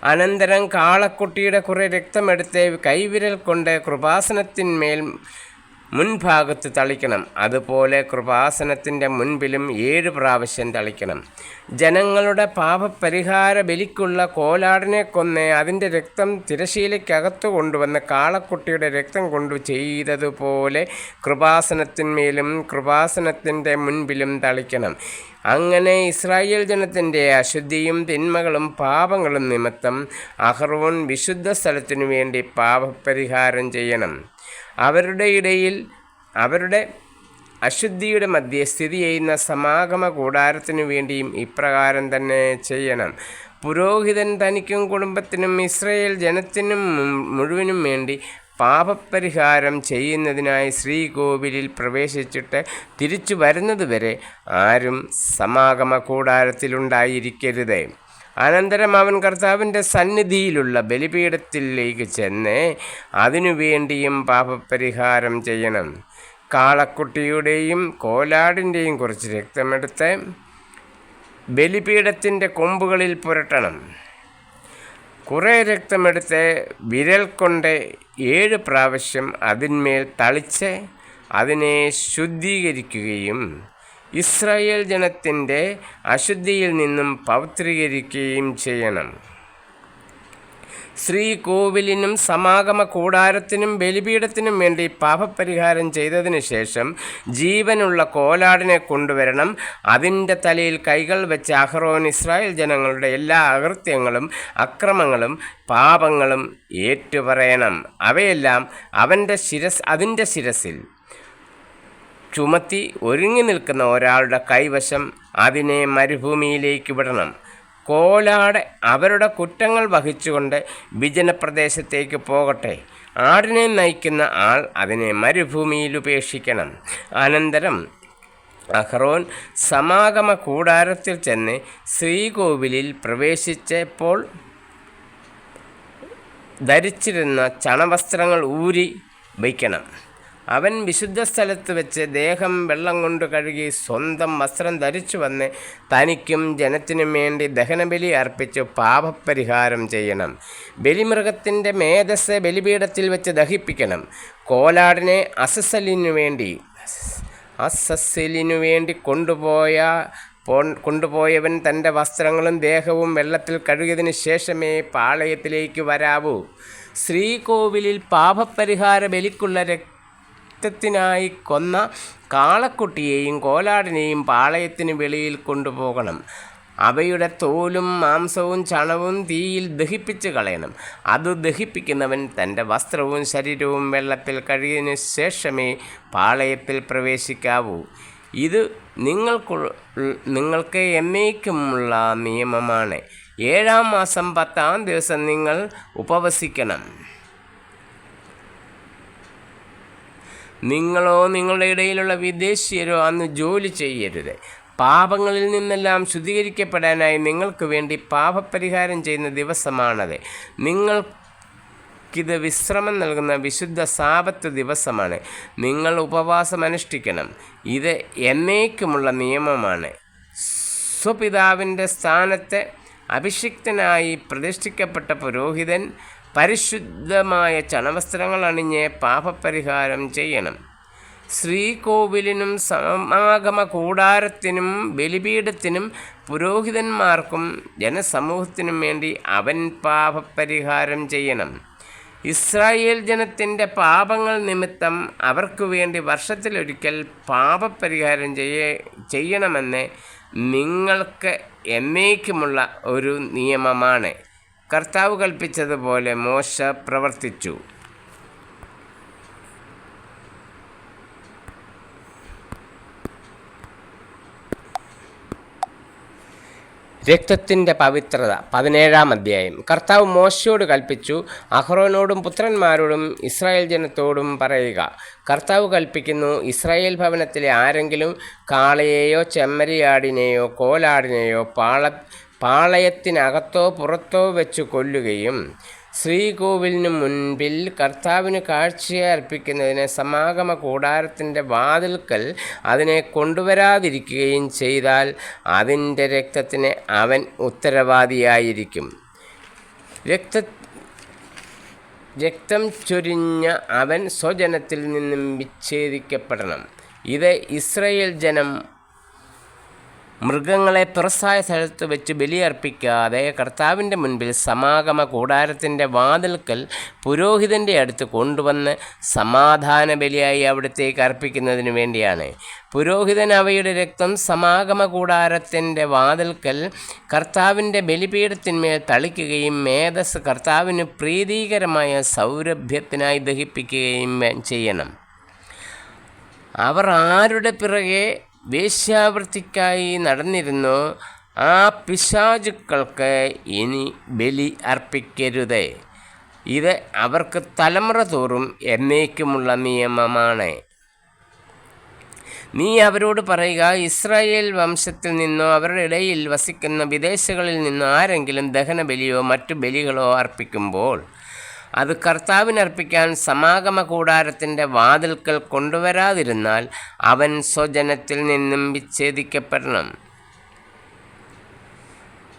അനന്തരം കാളക്കുട്ടിയുടെ കുറെ രക്തമെടുത്ത് കൈവിരൽ കൊണ്ട് കൃപാസനത്തിന്മേൽ മുൻഭാഗത്ത് തളിക്കണം. അതുപോലെ കൃപാസനത്തിൻ്റെ മുൻപിലും 7 പ്രാവശ്യം തളിക്കണം. ജനങ്ങളുടെ പാപപരിഹാര ബലിക്കുള്ള കോലാടിനെ കൊന്ന് അതിൻ്റെ രക്തം തിരശ്ശീലയ്ക്കകത്തു കൊണ്ടുവന്ന് കാളക്കുട്ടിയുടെ രക്തം കൊണ്ടു ചെയ്തതുപോലെ കൃപാസനത്തിന്മേലും കൃപാസനത്തിൻ്റെ മുൻപിലും തളിക്കണം. അങ്ങനെ ഇസ്രായേൽ ജനത്തിൻ്റെ അശുദ്ധിയും തിന്മകളും പാപങ്ങളും നിമിത്തം അഹറോൻ വിശുദ്ധ സ്ഥലത്തിനു വേണ്ടി പാപപരിഹാരം ചെയ്യണം. അവരുടെ അശുദ്ധിയുടെ മധ്യേ സ്ഥിതി ചെയ്യുന്ന സമാഗമ കൂടാരത്തിനു വേണ്ടിയും ഇപ്രകാരം തന്നെ ചെയ്യണം. പുരോഹിതൻ തനിക്കും കുടുംബത്തിനും ഇസ്രായേൽ ജനത്തിനും മുഴുവനും വേണ്ടി പാപപരിഹാരം ചെയ്യുന്നതിനായി ശ്രീകോവിലിൽ പ്രവേശിച്ചിട്ട് തിരിച്ചു വരുന്നതുവരെ ആരും സമാഗമ കൂടാരത്തിലുണ്ടായിരിക്കരുത്. അനന്തരം അവൻ കർത്താവിൻ്റെ സന്നിധിയിലുള്ള ബലിപീഠത്തിലേക്ക് ചെന്ന് അതിനുവേണ്ടിയും പാപപരിഹാരം ചെയ്യണം. കാളക്കുട്ടിയുടെയും കോലാടിൻ്റെയും കുറച്ച് രക്തമെടുത്ത് ബലിപീഠത്തിൻ്റെ കൊമ്പുകളിൽ പുരട്ടണം. കുറേ രക്തമെടുത്ത് വിരൽ കൊണ്ട് 7 പ്രാവശ്യം അതിന്മേൽ തളിച്ച് അതിനെ ശുദ്ധീകരിക്കുകയും ഇസ്രായേൽ ജനത്തിൻ്റെ അശുദ്ധിയിൽ നിന്നും പവിത്രീകരിക്കുകയും ചെയ്യണം. ശ്രീകോവിലിനും സമാഗമ കൂടാരത്തിനും ബലിപീഠത്തിനും വേണ്ടി പാപപരിഹാരം ചെയ്തതിനു ശേഷം ജീവനുള്ള കോലാടിനെ കൊണ്ടുവരണം. അതിൻ്റെ തലയിൽ കൈകൾ വെച്ച് അഹറോൻ ഇസ്രായേൽ ജനങ്ങളുടെ എല്ലാ അകൃത്യങ്ങളും അക്രമങ്ങളും പാപങ്ങളും ഏറ്റുപറയണം. അവയെല്ലാം അതിൻ്റെ ശിരസിൽ ചുമത്തി ഒരുങ്ങി നിൽക്കുന്ന ഒരാളുടെ കൈവശം അതിനെ മരുഭൂമിയിലേക്ക് വിടണം. കോലാട് അവരുടെ കുറ്റങ്ങൾ വഹിച്ചുകൊണ്ട് വിജനപ്രദേശത്തേക്ക് പോകട്ടെ. ആടിനെ നയിക്കുന്ന ആൾ അതിനെ മരുഭൂമിയിൽ ഉപേക്ഷിക്കണം. അനന്തരം അഹറോൻ സമാഗമ കൂടാരത്തിൽ ചെന്ന് ശ്രീകോവിലിൽ പ്രവേശിച്ചപ്പോൾ ധരിച്ചിരുന്ന ചണവസ്ത്രങ്ങൾ ഊരി വയ്ക്കണം. അവൻ വിശുദ്ധ സ്ഥലത്ത് വെച്ച് ദേഹം വെള്ളം കൊണ്ട് കഴുകി സ്വന്തം വസ്ത്രം ധരിച്ചു വന്ന് തനിക്കും ജനത്തിനും വേണ്ടി ദഹനബലി അർപ്പിച്ച് പാപപരിഹാരം ചെയ്യണം. ബലിമൃഗത്തിൻ്റെ മേധസ് ബലിപീഠത്തിൽ വെച്ച് ദഹിപ്പിക്കണം. കോലാടിനെ അസസ്സിലിനു വേണ്ടി കൊണ്ടുപോയവൻ തൻ്റെ വസ്ത്രങ്ങളും ദേഹവും വെള്ളത്തിൽ കഴുകിയതിന് ശേഷമേ പാളയത്തിലേക്ക് വരാവൂ. ശ്രീകോവിലിൽ പാപപരിഹാര ബലിക്കുള്ള രക്തത്തിനായി കൊന്ന കാളക്കുട്ടിയെയും കോലാടിനെയും പാളയത്തിന് വെളിയിൽ കൊണ്ടുപോകണം. അവയുടെ തോലും മാംസവും ചണവും തീയിൽ ദഹിപ്പിച്ച് കളയണം. അത് ദഹിപ്പിക്കുന്നവൻ തൻ്റെ വസ്ത്രവും ശരീരവും വെള്ളത്തിൽ കഴുകിയതിനു ശേഷമേ പാളയത്തിൽ പ്രവേശിക്കാവൂ. ഇത് നിങ്ങൾക്ക് എന്നേക്കുമുള്ള നിയമമാണ്. 7-ാം മാസം 10-ാം ദിവസം നിങ്ങൾ ഉപവസിക്കണം. നിങ്ങളോ നിങ്ങളുടെ ഇടയിലുള്ള വിദേശീയരോ അന്ന് ജോലി ചെയ്യരുത്. പാപങ്ങളിൽ നിന്നെല്ലാം ശുദ്ധീകരിക്കപ്പെടാനായി നിങ്ങൾക്ക് വേണ്ടി പാപപരിഹാരം ചെയ്യുന്ന ദിവസമാണത്. നിങ്ങൾക്കിത് വിശ്രമം നൽകുന്ന വിശുദ്ധ സാബത്ത് ദിവസമാണ്. നിങ്ങൾ ഉപവാസം അനുഷ്ഠിക്കണം. ഇത് എന്നേക്കുമുള്ള നിയമമാണ്. സ്വപിതാവിൻ്റെ സ്ഥാനത്ത് അഭിഷിക്തനായി പ്രതിഷ്ഠിക്കപ്പെട്ട പുരോഹിതൻ പരിശുദ്ധമായ ചണവസ്ത്രങ്ങൾ അണിഞ്ഞ് പാപപരിഹാരം ചെയ്യണം. ശ്രീകോവിലിനും സമാഗമ കൂടാരത്തിനും ബലിപീഠത്തിനും പുരോഹിതന്മാർക്കും ജനസമൂഹത്തിനും വേണ്ടി അവൻ പാപപരിഹാരം ചെയ്യണം. ഇസ്രായേൽ ജനത്തിൻ്റെ പാപങ്ങൾ നിമിത്തം അവർക്കു വേണ്ടി വർഷത്തിലൊരിക്കൽ പാപപരിഹാരം ചെയ്യണമെന്ന് നിങ്ങൾക്ക് എന്നേക്കുമുള്ള ഒരു നിയമമാണ്. കർത്താവ് കൽപ്പിച്ചതുപോലെ മോശ പ്രവർത്തിച്ചു. രക്തത്തിൻ്റെ പവിത്രത 17-ാം അധ്യായം. കർത്താവ് മോശയോട് കൽപ്പിച്ചു, അഹ്റോനോടും പുത്രന്മാരോടും ഇസ്രായേൽ ജനത്തോടും പറയുക, കർത്താവ് കൽപ്പിക്കുന്നു, ഇസ്രായേൽ ഭവനത്തിലെ ആരെങ്കിലും കാളയെയോ ചെമ്മരിയാടിനെയോ കോലാടിനെയോ പാളയത്തിനകത്തോ പുറത്തോ വെച്ച് കൊല്ലുകയും ശ്രീകോവിലിനു മുൻപിൽ കർത്താവിന് കാഴ്ചയെ അർപ്പിക്കുന്നതിന് സമാഗമ കൂടാരത്തിൻ്റെ വാതിൽക്കൽ അതിനെ കൊണ്ടുവരാതിരിക്കുകയും ചെയ്താൽ അതിൻ്റെ രക്തത്തിന് അവൻ ഉത്തരവാദിയായിരിക്കും. രക്തം ചൊരിഞ്ഞ അവൻ സ്വജനത്തിൽ നിന്നും വിച്ഛേദിക്കപ്പെടണം. ഇത് ഇസ്രായേൽ ജനം മൃഗങ്ങളെ തുറസായ സ്ഥലത്ത് വെച്ച് ബലിയർപ്പിക്കാതെ കർത്താവിൻ്റെ മുൻപിൽ സമാഗമ കൂടാരത്തിൻ്റെ വാതിൽക്കൽ പുരോഹിതൻ്റെ അടുത്ത് കൊണ്ടുവന്ന് സമാധാന ബലിയായി അവിടത്തേക്ക് അർപ്പിക്കുന്നതിന് വേണ്ടിയാണ്. പുരോഹിതൻ അവയുടെ രക്തം സമാഗമ കൂടാരത്തിൻ്റെ വാതിൽക്കൽ കർത്താവിൻ്റെ ബലിപീഠത്തിന്മേൽ തളിക്കുകയും മേധസ് കർത്താവിന് പ്രീതികരമായ സൗരഭ്യത്തിനായി ദഹിപ്പിക്കുകയും ചെയ്യണം. അവർ ആരുടെ പിറകെ വേശ്യാവൃത്തിക്കായി നടന്നിരുന്നോ ആ പിശാചുക്കൾക്ക് ഇനി ബലി അർപ്പിക്കരുത്. ഇത് അവർക്ക് തലമുറ തോറും എന്നേക്കുമുള്ള നിയമമാണ്. നീ അവരോട് പറയുക, ഇസ്രായേൽ വംശത്തിൽ നിന്നോ അവരുടെ ഇടയിൽ വസിക്കുന്ന വിദേശങ്ങളിൽ നിന്നോ ആരെങ്കിലും ദഹനബലിയോ മറ്റു ബലികളോ അർപ്പിക്കുമ്പോൾ അത് കർത്താവിനർപ്പിക്കാൻ സമാഗമ കൂടാരത്തിൻ്റെ വാതിൽക്കൽ കൊണ്ടുവരാതിരുന്നാൽ അവൻ സ്വജനത്തിൽ നിന്നും വിച്ഛേദിക്കപ്പെടണം.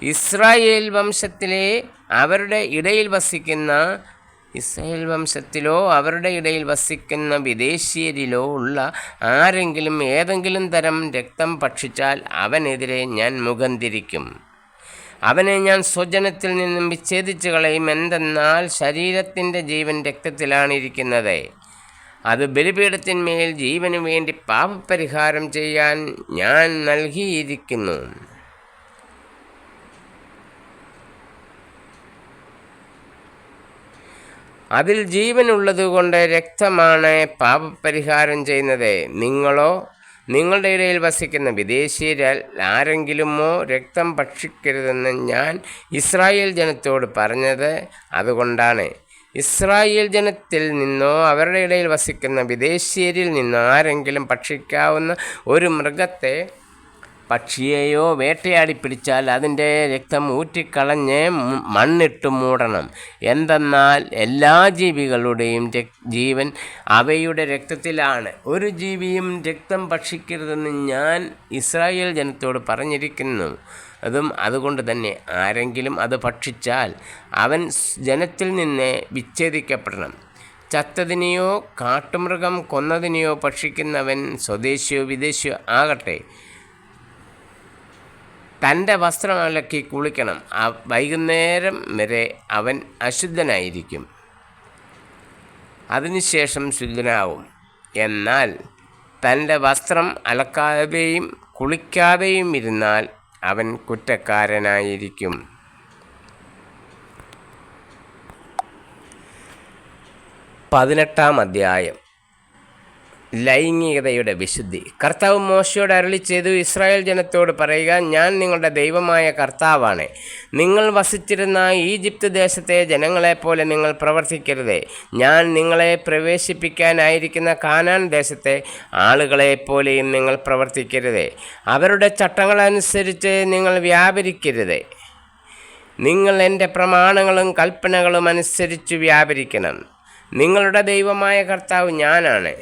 ഇസ്രായേൽ വംശത്തിലോ അവരുടെ ഇടയിൽ വസിക്കുന്ന വിദേശീയരിലോ ഉള്ള ആരെങ്കിലും ഏതെങ്കിലും തരം രക്തം ഭക്ഷിച്ചാൽ അവനെതിരെ ഞാൻ മുഖം തിരിക്കും. അവനെ ഞാൻ സ്വജനത്തിൽ നിന്നും വിച്ഛേദിച്ചു കളയും. എന്തെന്നാൽ ശരീരത്തിൻ്റെ ജീവൻ രക്തത്തിലാണ് ഇരിക്കുന്നത്. അത് ബലിപീഠത്തിന്മേൽ ജീവന് വേണ്ടി പാപപരിഹാരം ചെയ്യാൻ ഞാൻ നൽകിയിരിക്കുന്നു. അതിൽ ജീവനുള്ളതുകൊണ്ട് രക്തമാണ് പാപപരിഹാരം ചെയ്യുന്നത്. നിങ്ങളുടെ ഇടയിൽ വസിക്കുന്ന വിദേശീയരിൽ ആരെങ്കിലുമോ രക്തം ഭക്ഷിക്കരുതെന്ന് ഞാൻ ഇസ്രായേൽ ജനത്തോട് പറഞ്ഞത് അതുകൊണ്ടാണ്. ഇസ്രായേൽ ജനത്തിൽ നിന്നോ അവരുടെ ഇടയിൽ വസിക്കുന്ന വിദേശീയരിൽ നിന്നോ ആരെങ്കിലും ഭക്ഷിക്കാവുന്ന ഒരു മൃഗത്തെ, പക്ഷിയെയോ വേട്ടയാടി പിടിച്ചാൽ അതിൻ്റെ രക്തം ഊറ്റിക്കളഞ്ഞ് മണ്ണിട്ട് മൂടണം. എന്തെന്നാൽ എല്ലാ ജീവികളുടെയും ജീവൻ അവയുടെ രക്തത്തിലാണ്. ഒരു ജീവിയും രക്തം ഭക്ഷിക്കരുതെന്ന് ഞാൻ ഇസ്രായേൽ ജനത്തോട് പറഞ്ഞിരിക്കുന്നു. അതുകൊണ്ട് തന്നെ ആരെങ്കിലും അത് ഭക്ഷിച്ചാൽ അവൻ ജനത്തിൽ നിന്ന് വിച്ഛേദിക്കപ്പെടണം. ചത്തതിനെയോ കാട്ടുമൃഗം കൊന്നതിനെയോ ഭക്ഷിക്കുന്നവൻ സ്വദേശിയോ വിദേശിയോ ആകട്ടെ, തൻ്റെ വസ്ത്രം അലക്കി കുളിക്കണം. വൈകുന്നേരം വരെ അവൻ അശുദ്ധനായിരിക്കും. അതിനുശേഷം ശുദ്ധനാവും. എന്നാൽ തൻ്റെ വസ്ത്രം അലക്കാതെയും കുളിക്കാതെയും ഇരുന്നാൽ അവൻ കുറ്റക്കാരനായിരിക്കും. 18-ാം അധ്യായം. ലൈംഗികതയുടെ വിശുദ്ധി. കർത്താവ് മോശയോട് അരുളിച്ചെയ്തു, ഇസ്രായേൽ ജനത്തോട് പറയുക, ഞാൻ നിങ്ങളുടെ ദൈവമായ കർത്താവാണ്. നിങ്ങൾ വസിച്ചിരുന്ന ഈജിപ്ത് ദേശത്തെ ജനങ്ങളെപ്പോലെ നിങ്ങൾ പ്രവർത്തിക്കരുത്. ഞാൻ നിങ്ങളെ പ്രവേശിപ്പിക്കാനായിരിക്കുന്ന കാനാൻ ദേശത്തെ ആളുകളെപ്പോലെയും നിങ്ങൾ പ്രവർത്തിക്കരുത്. അവരുടെ ചട്ടങ്ങളനുസരിച്ച് നിങ്ങൾ വ്യാപരിക്കരുത്. നിങ്ങൾ എൻ്റെ പ്രമാണങ്ങളും കൽപ്പനകളും അനുസരിച്ച് വ്യാപരിക്കണം. നിങ്ങളുടെ ദൈവമായ കർത്താവ് ഞാനാണ്.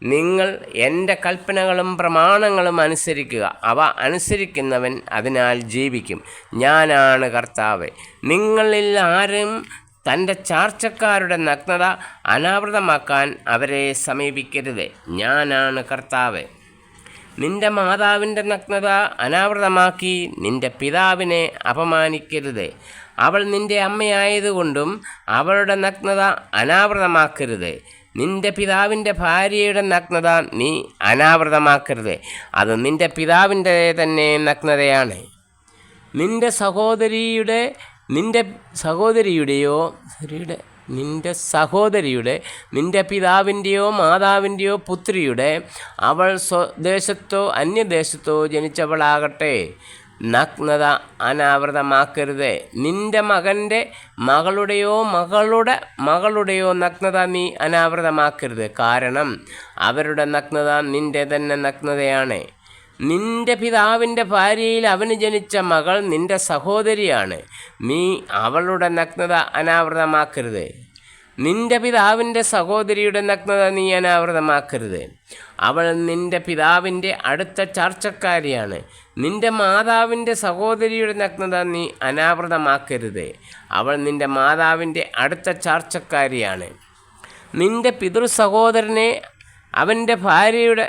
നിങ്ങൾ എൻ്റെ കൽപ്പനകളും പ്രമാണങ്ങളും അനുസരിക്കുക. അവ അനുസരിക്കുന്നവൻ അതിനാൽ ജീവിക്കും. ഞാനാണ് കർത്താവ്. നിങ്ങളിൽ ആരും തൻ്റെ ചാർച്ചക്കാരുടെ നഗ്നത അനാവൃതമാക്കാൻ അവരെ സമീപിക്കരുത്. ഞാനാണ് കർത്താവ്. നിന്റെ മാതാവിൻ്റെ നഗ്നത അനാവൃതമാക്കി നിന്റെ പിതാവിനെ അപമാനിക്കരുത്. അവൾ നിന്റെ അമ്മയായതുകൊണ്ടും അവളുടെ നഗ്നത അനാവൃതമാക്കരുത്. നിന്റെ പിതാവിൻ്റെ ഭാര്യയുടെ നഗ്നത നീ അനാവൃതമാക്കരുത്. അത് നിന്റെ പിതാവിൻ്റെ തന്നെ നഗ്നതയാണ്. നിന്റെ സഹോദരിയുടെ നിന്റെ പിതാവിൻ്റെയോ മാതാവിൻ്റെയോ പുത്രിയുടെ അവൾ സ്വദേശത്തോ അന്യദേശത്തോ ജനിച്ചവളാകട്ടെ, നഗ്നത അനാവൃതമാക്കരുത്. നിന്റെ മകൻ്റെ മകളുടെയോ നഗ്നത നീ അനാവൃതമാക്കരുത്. കാരണം അവരുടെ നഗ്നത നിന്റെ തന്നെ നഗ്നതയാണ്. നിന്റെ പിതാവിൻ്റെ ഭാര്യയിൽ അവന് ജനിച്ച മകൾ നിന്റെ സഹോദരിയാണ്. നീ അവളുടെ നഗ്നത അനാവൃതമാക്കരുത്. നിന്റെ പിതാവിൻ്റെ സഹോദരിയുടെ നഗ്നത നീ അനാവൃതമാക്കരുത്. അവൾ നിന്റെ പിതാവിൻ്റെ അടുത്ത ചാർച്ചക്കാരിയാണ്. നിന്റെ മാതാവിൻ്റെ സഹോദരിയുടെ നഗ്നത നീ അനാവൃതമാക്കരുത്. അവൾ നിന്റെ മാതാവിൻ്റെ അടുത്ത ചാർച്ചക്കാരിയാണ്. നിന്റെ പിതൃ സഹോദരനെ അവൻ്റെ ഭാര്യയുടെ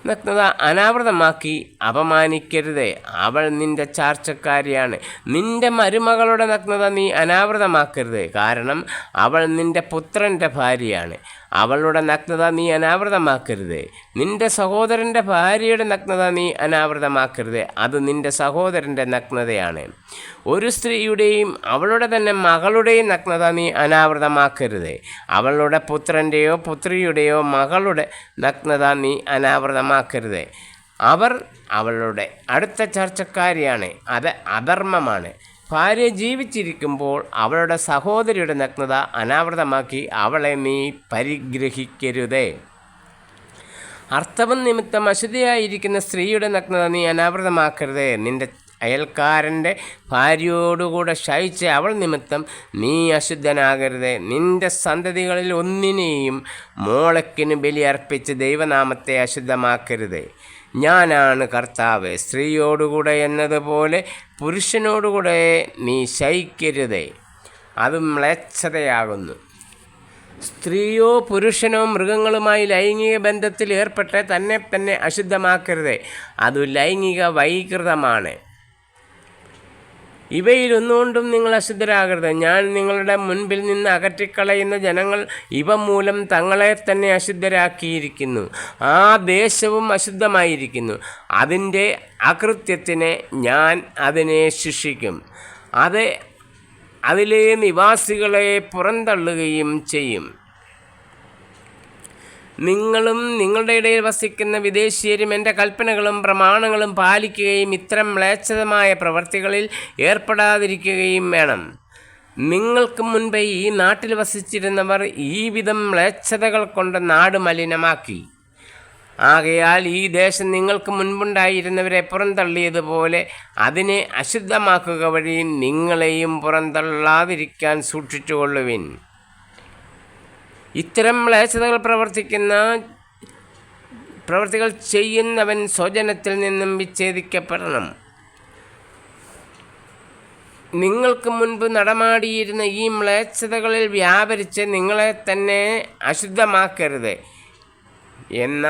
നഗ്നത അനാവൃതമാക്കി അപമാനിക്കരുത്. അവൾ നിന്റെ ചാർച്ചക്കാരിയാണ്. നിന്റെ മരുമകളുടെ നഗ്നത നീ അനാവൃതമാക്കരുത്. കാരണം അവൾ നിന്റെ പുത്രൻ്റെ ഭാര്യയാണ്. അവളുടെ നഗ്നത നീ അനാവൃതമാക്കരുത്. നിന്റെ സഹോദരൻ്റെ ഭാര്യയുടെ നഗ്നത നീ അനാവൃതമാക്കരുത്. അത് നിന്റെ സഹോദരൻ്റെ നഗ്നതയാണ്. ഒരു സ്ത്രീയുടെയും അവളുടെ തന്നെ മകളുടെയും നഗ്നത നീ അനാവൃതമാക്കരുത്. അവളുടെ പുത്രൻ്റെയോ പുത്രിയുടെയോ മകളുടെ നഗ്നത നീ അനാവൃതമാക്കരുത്. അവർ അവളുടെ അടുത്ത ചർച്ചക്കാരിയാണ്. അത് അധർമ്മമാണ്. ഭാര്യ ജീവിച്ചിരിക്കുമ്പോൾ അവളുടെ സഹോദരിയുടെ നഗ്നത അനാവൃതമാക്കി അവളെ നീ പരിഗ്രഹിക്കരുത്. അർത്ഥവം നിമിത്തം അശുദ്ധിയായിരിക്കുന്ന സ്ത്രീയുടെ നഗ്നത നീ അനാവൃതമാക്കരുത്. നിന്റെ അയൽക്കാരൻ്റെ ഭാര്യയോടുകൂടെ ശയിച്ച് അവൾ നിമിത്തം നീ അശുദ്ധനാകരുത്. നിന്റെ സന്തതികളിൽ ഒന്നിനെയും മോളക്കിന് ബലി അർപ്പിച്ച് ദൈവനാമത്തെ അശുദ്ധമാക്കരുത്. ഞാനാണ് കർത്താവ്. സ്ത്രീയോടുകൂടെ എന്നതുപോലെ പുരുഷനോടുകൂടെ നീ ശയിക്കരുത്. അത് മ്ലേച്ഛതയാകുന്നു. സ്ത്രീയോ പുരുഷനോ മൃഗങ്ങളുമായി ലൈംഗിക ബന്ധത്തിൽ ഏർപ്പെട്ട് തന്നെ അശുദ്ധമാക്കരുത്. അത് ലൈംഗിക വൈകൃതമാണ്. ഇവയിലൊന്നുകൊണ്ടും നിങ്ങൾ അശുദ്ധരാകരുത്. ഞാൻ നിങ്ങളുടെ മുൻപിൽ നിന്ന് അകറ്റിക്കളയുന്ന ജനങ്ങൾ ഇവ മൂലം തങ്ങളെ തന്നെ അശുദ്ധരാക്കിയിരിക്കുന്നു. ആ ദേശവും അശുദ്ധമായിരിക്കുന്നു. അതിൻ്റെ അകൃത്യത്തിന് ഞാൻ അതിനെ ശിക്ഷിക്കും. അതിലെ നിവാസികളെ പുറന്തള്ളുകയും ചെയ്യും. നിങ്ങളും നിങ്ങളുടെ ഇടയിൽ വസിക്കുന്ന വിദേശീയരും എൻ്റെ കൽപ്പനകളും പ്രമാണങ്ങളും പാലിക്കുകയും ഇത്തരം മ്ലേച്ഛതമായ പ്രവൃത്തികളിൽ ഏർപ്പെടാതിരിക്കുകയും വേണം. നിങ്ങൾക്ക് മുൻപ് ഈ നാട്ടിൽ വസിച്ചിരുന്നവർ ഈ വിധം മ്ലേച്ഛതകൾ കൊണ്ട് നാട് മലിനമാക്കി. ആകയാൽ ഈ ദേശം നിങ്ങൾക്ക് മുൻപുണ്ടായിരുന്നവരെ പുറന്തള്ളിയതുപോലെ അതിനെ അശുദ്ധമാക്കുക വഴി നിങ്ങളെയും പുറന്തള്ളാതിരിക്കാൻ സൂക്ഷിച്ചുകൊള്ളുവിൻ. ഇത്തരം മ്ലേച്ഛതകൾ പ്രവർത്തികൾ ചെയ്യുന്നവൻ സ്വജനത്തിൽ നിന്നും വിച്ഛേദിക്കപ്പെടണം. നിങ്ങൾക്ക് മുൻപ് നടമാടിയിരുന്ന ഈ മ്ലേച്ഛതകളിൽ വ്യാപരിച്ച് നിങ്ങളെ തന്നെ അശുദ്ധമാക്കരുത് എന്ന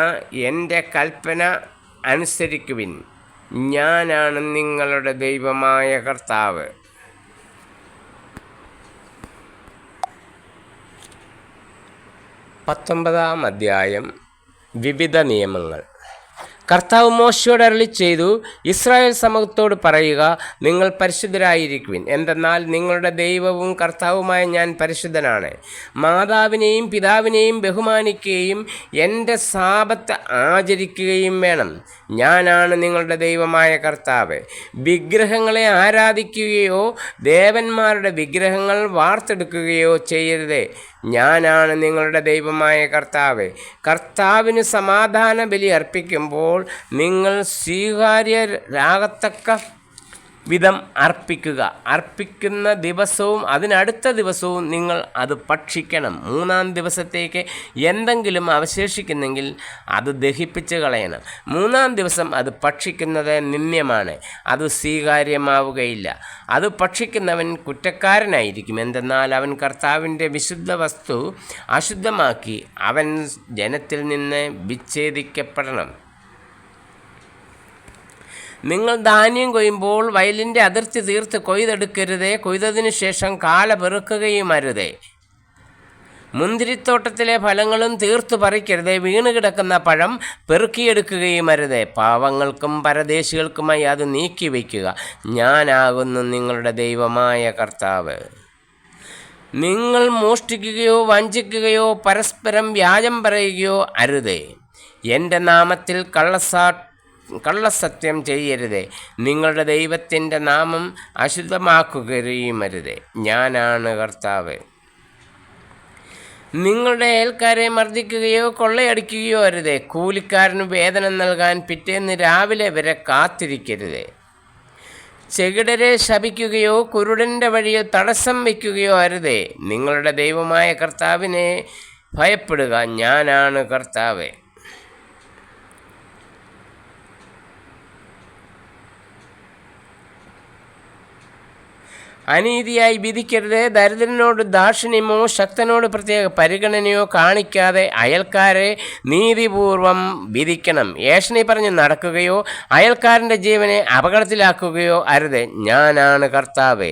എൻ്റെ കൽപ്പന അനുസരിക്കുവിൻ. ഞാനാണ് നിങ്ങളുടെ ദൈവമായ കർത്താവ്. 19-ാം അധ്യായം. വിവിധ നിയമങ്ങൾ. കർത്താവ് മോശയോട് അരുളിച്ചെയ്തു, ഇസ്രായേൽ സമൂഹത്തോട് പറയുക, നിങ്ങൾ പരിശുദ്ധരായിരിക്കുവിൻ. എന്തെന്നാൽ നിങ്ങളുടെ ദൈവവും കർത്താവുമായ ഞാൻ പരിശുദ്ധനാണ്. മാതാവിനെയും പിതാവിനെയും ബഹുമാനിക്കുകയും എൻ്റെ സാബത്ത് ആചരിക്കുകയും വേണം. ഞാനാണ് നിങ്ങളുടെ ദൈവമായ കർത്താവ്. വിഗ്രഹങ്ങളെ ആരാധിക്കുകയോ ദേവന്മാരുടെ വിഗ്രഹങ്ങൾ വാർത്തെടുക്കുകയോ ചെയ്യരുത്. ഞാനാണ് നിങ്ങളുടെ ദൈവമായ കർത്താവ്. കർത്താവിന് സമാധാന ബലി അർപ്പിക്കുമ്പോൾ നിങ്ങൾ സ്വീകാര്യരാകത്തക്ക വിധം അർപ്പിക്കുന്ന ദിവസവും അതിനടുത്ത ദിവസവും നിങ്ങൾ അത് ഭക്ഷിക്കണം. 3-ാം ദിവസത്തേക്ക് എന്തെങ്കിലും അവശേഷിക്കുന്നെങ്കിൽ അത് ദഹിപ്പിച്ച് കളയണം. 3-ാം ദിവസം അത് ഭക്ഷിക്കുന്നത് നിന്ദ്യമാണ്, അത് സ്വീകാര്യമാവുകയില്ല. അത് ഭക്ഷിക്കുന്നവൻ കുറ്റക്കാരനായിരിക്കും. എന്തെന്നാൽ അവൻ കർത്താവിൻ്റെ വിശുദ്ധ വസ്തു അശുദ്ധമാക്കി അവൻ ജനത്തിൽ നിന്ന് വിച്ഛേദിക്കപ്പെടണം. നിങ്ങൾ ധാന്യം കൊയ്യുമ്പോൾ വയലിൻ്റെ അതിർത്തി തീർത്ത് കൊയ്തെടുക്കരുതേ. കൊയ്തതിനു ശേഷം കാല പെറുക്കുകയും അരുതേ. മുന്തിരിത്തോട്ടത്തിലെ ഫലങ്ങളും തീർത്തു പറിക്കരുതേ. വീണ് കിടക്കുന്ന പഴം പെറുക്കിയെടുക്കുകയും അരുതേ. പാവങ്ങൾക്കും പരദേശികൾക്കുമായി അത് നീക്കി വയ്ക്കുക. ഞാനാകുന്നു നിങ്ങളുടെ ദൈവമായ കർത്താവ്. നിങ്ങൾ മോഷ്ടിക്കുകയോ വഞ്ചിക്കുകയോ പരസ്പരം വ്യാജം പറയുകയോ അരുതേ. എൻ്റെ നാമത്തിൽ കള്ളസത്യം ചെയ്യരുതേ, നിങ്ങളുടെ ദൈവത്തിൻ്റെ നാമം അശുദ്ധമാക്കുകയുമരുതേ. ഞാനാണ് കർത്താവ്. നിങ്ങളുടെ അയൽക്കാരെ മർദ്ദിക്കുകയോ കൊള്ളയടിക്കുകയോ അരുതേ. കൂലിക്കാരന് വേതനം നൽകാൻ പിറ്റേന്ന് രാവിലെ വരെ കാത്തിരിക്കരുതേ. ചെകിടരെ ശപിക്കുകയോ കുരുടൻ്റെ വഴിയിൽ തടസ്സം വയ്ക്കുകയോ അരുതേ. നിങ്ങളുടെ ദൈവമായ കർത്താവിനെ ഭയപ്പെടുക. ഞാനാണ് കർത്താവ്. അനീതിയായി വിധിക്കരുത്. ദരിദ്രനോട് ദാക്ഷിണ്യമോ ശക്തനോട് പ്രത്യേക പരിഗണനയോ കാണിക്കാതെ അയൽക്കാരെ നീതിപൂർവം വിധിക്കണം. ഏഷണി പറഞ്ഞ് നടക്കുകയോ അയൽക്കാരൻ്റെ ജീവനെ അപകടത്തിലാക്കുകയോ അരുത്. ഞാനാണ് കർത്താവ്.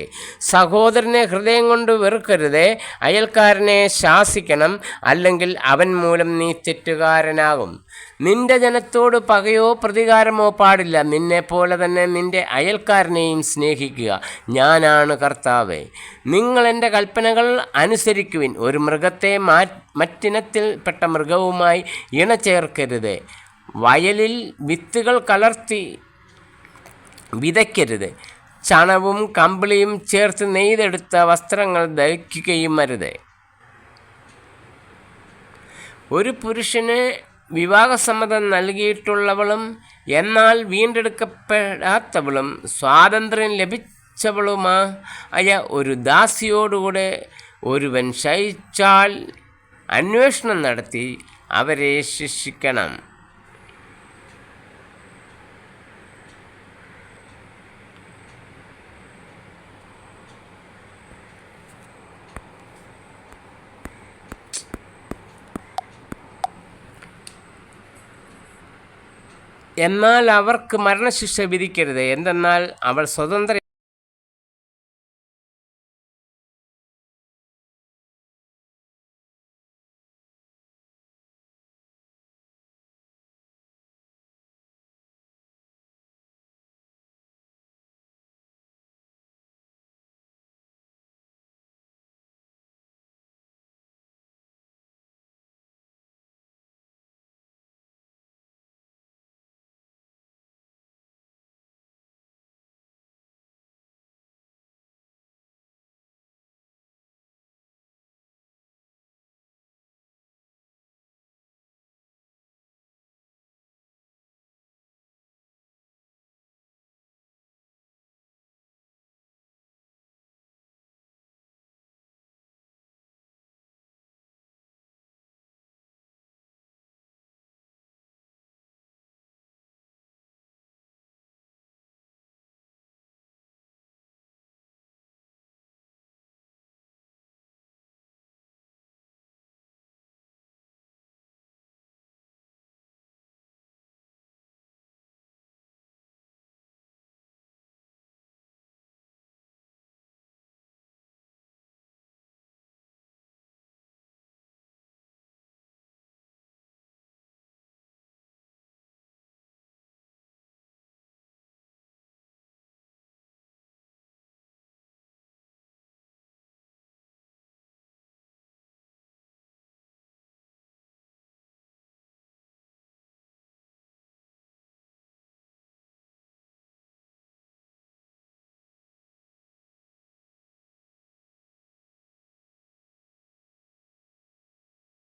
സഹോദരനെ ഹൃദയം കൊണ്ട് വെറുക്കരുത്. അയൽക്കാരനെ ശാസിക്കണം, അല്ലെങ്കിൽ അവൻ മൂലം നീ തെറ്റുകാരനാകും. നിന്റെ ജനത്തോട് പകയോ പ്രതികാരമോ പാടില്ല. നിന്നെപ്പോലെ തന്നെ നിന്റെ അയൽക്കാരനെയും സ്നേഹിക്കുക. ഞാനാണ് കർത്താവ്. നിങ്ങൾ എൻ്റെ കൽപ്പനകൾ അനുസരിക്കുവിൻ. ഒരു മൃഗത്തെ മറ്റിനത്തിൽപ്പെട്ട മൃഗവുമായി ഇണചേർക്കരുത്. വയലിൽ വിത്തുകൾ കലർത്തി വിതയ്ക്കരുത്. ചണവും കമ്പിളിയും ചേർത്ത് നെയ്തെടുത്ത വസ്ത്രങ്ങൾ ധരിക്കുകയും അരുത്. ഒരു പുരുഷന് വിവാഹസമ്മതം നൽകിയിട്ടുള്ളവളും എന്നാൽ വീണ്ടെടുക്കപ്പെടാത്തവളും സ്വാതന്ത്ര്യം ലഭിച്ചവളുമായ ഒരു ദാസിയോടുകൂടെ ഒരുവൻ ശയിച്ചാൽ അന്വേഷണം നടത്തി അവരെ ശിക്ഷിക്കണം. എന്നാൽ അവർക്ക് മരണശിക്ഷ വിധിക്കരുത്. എന്തെന്നാൽ അവൾ സ്വതന്ത്ര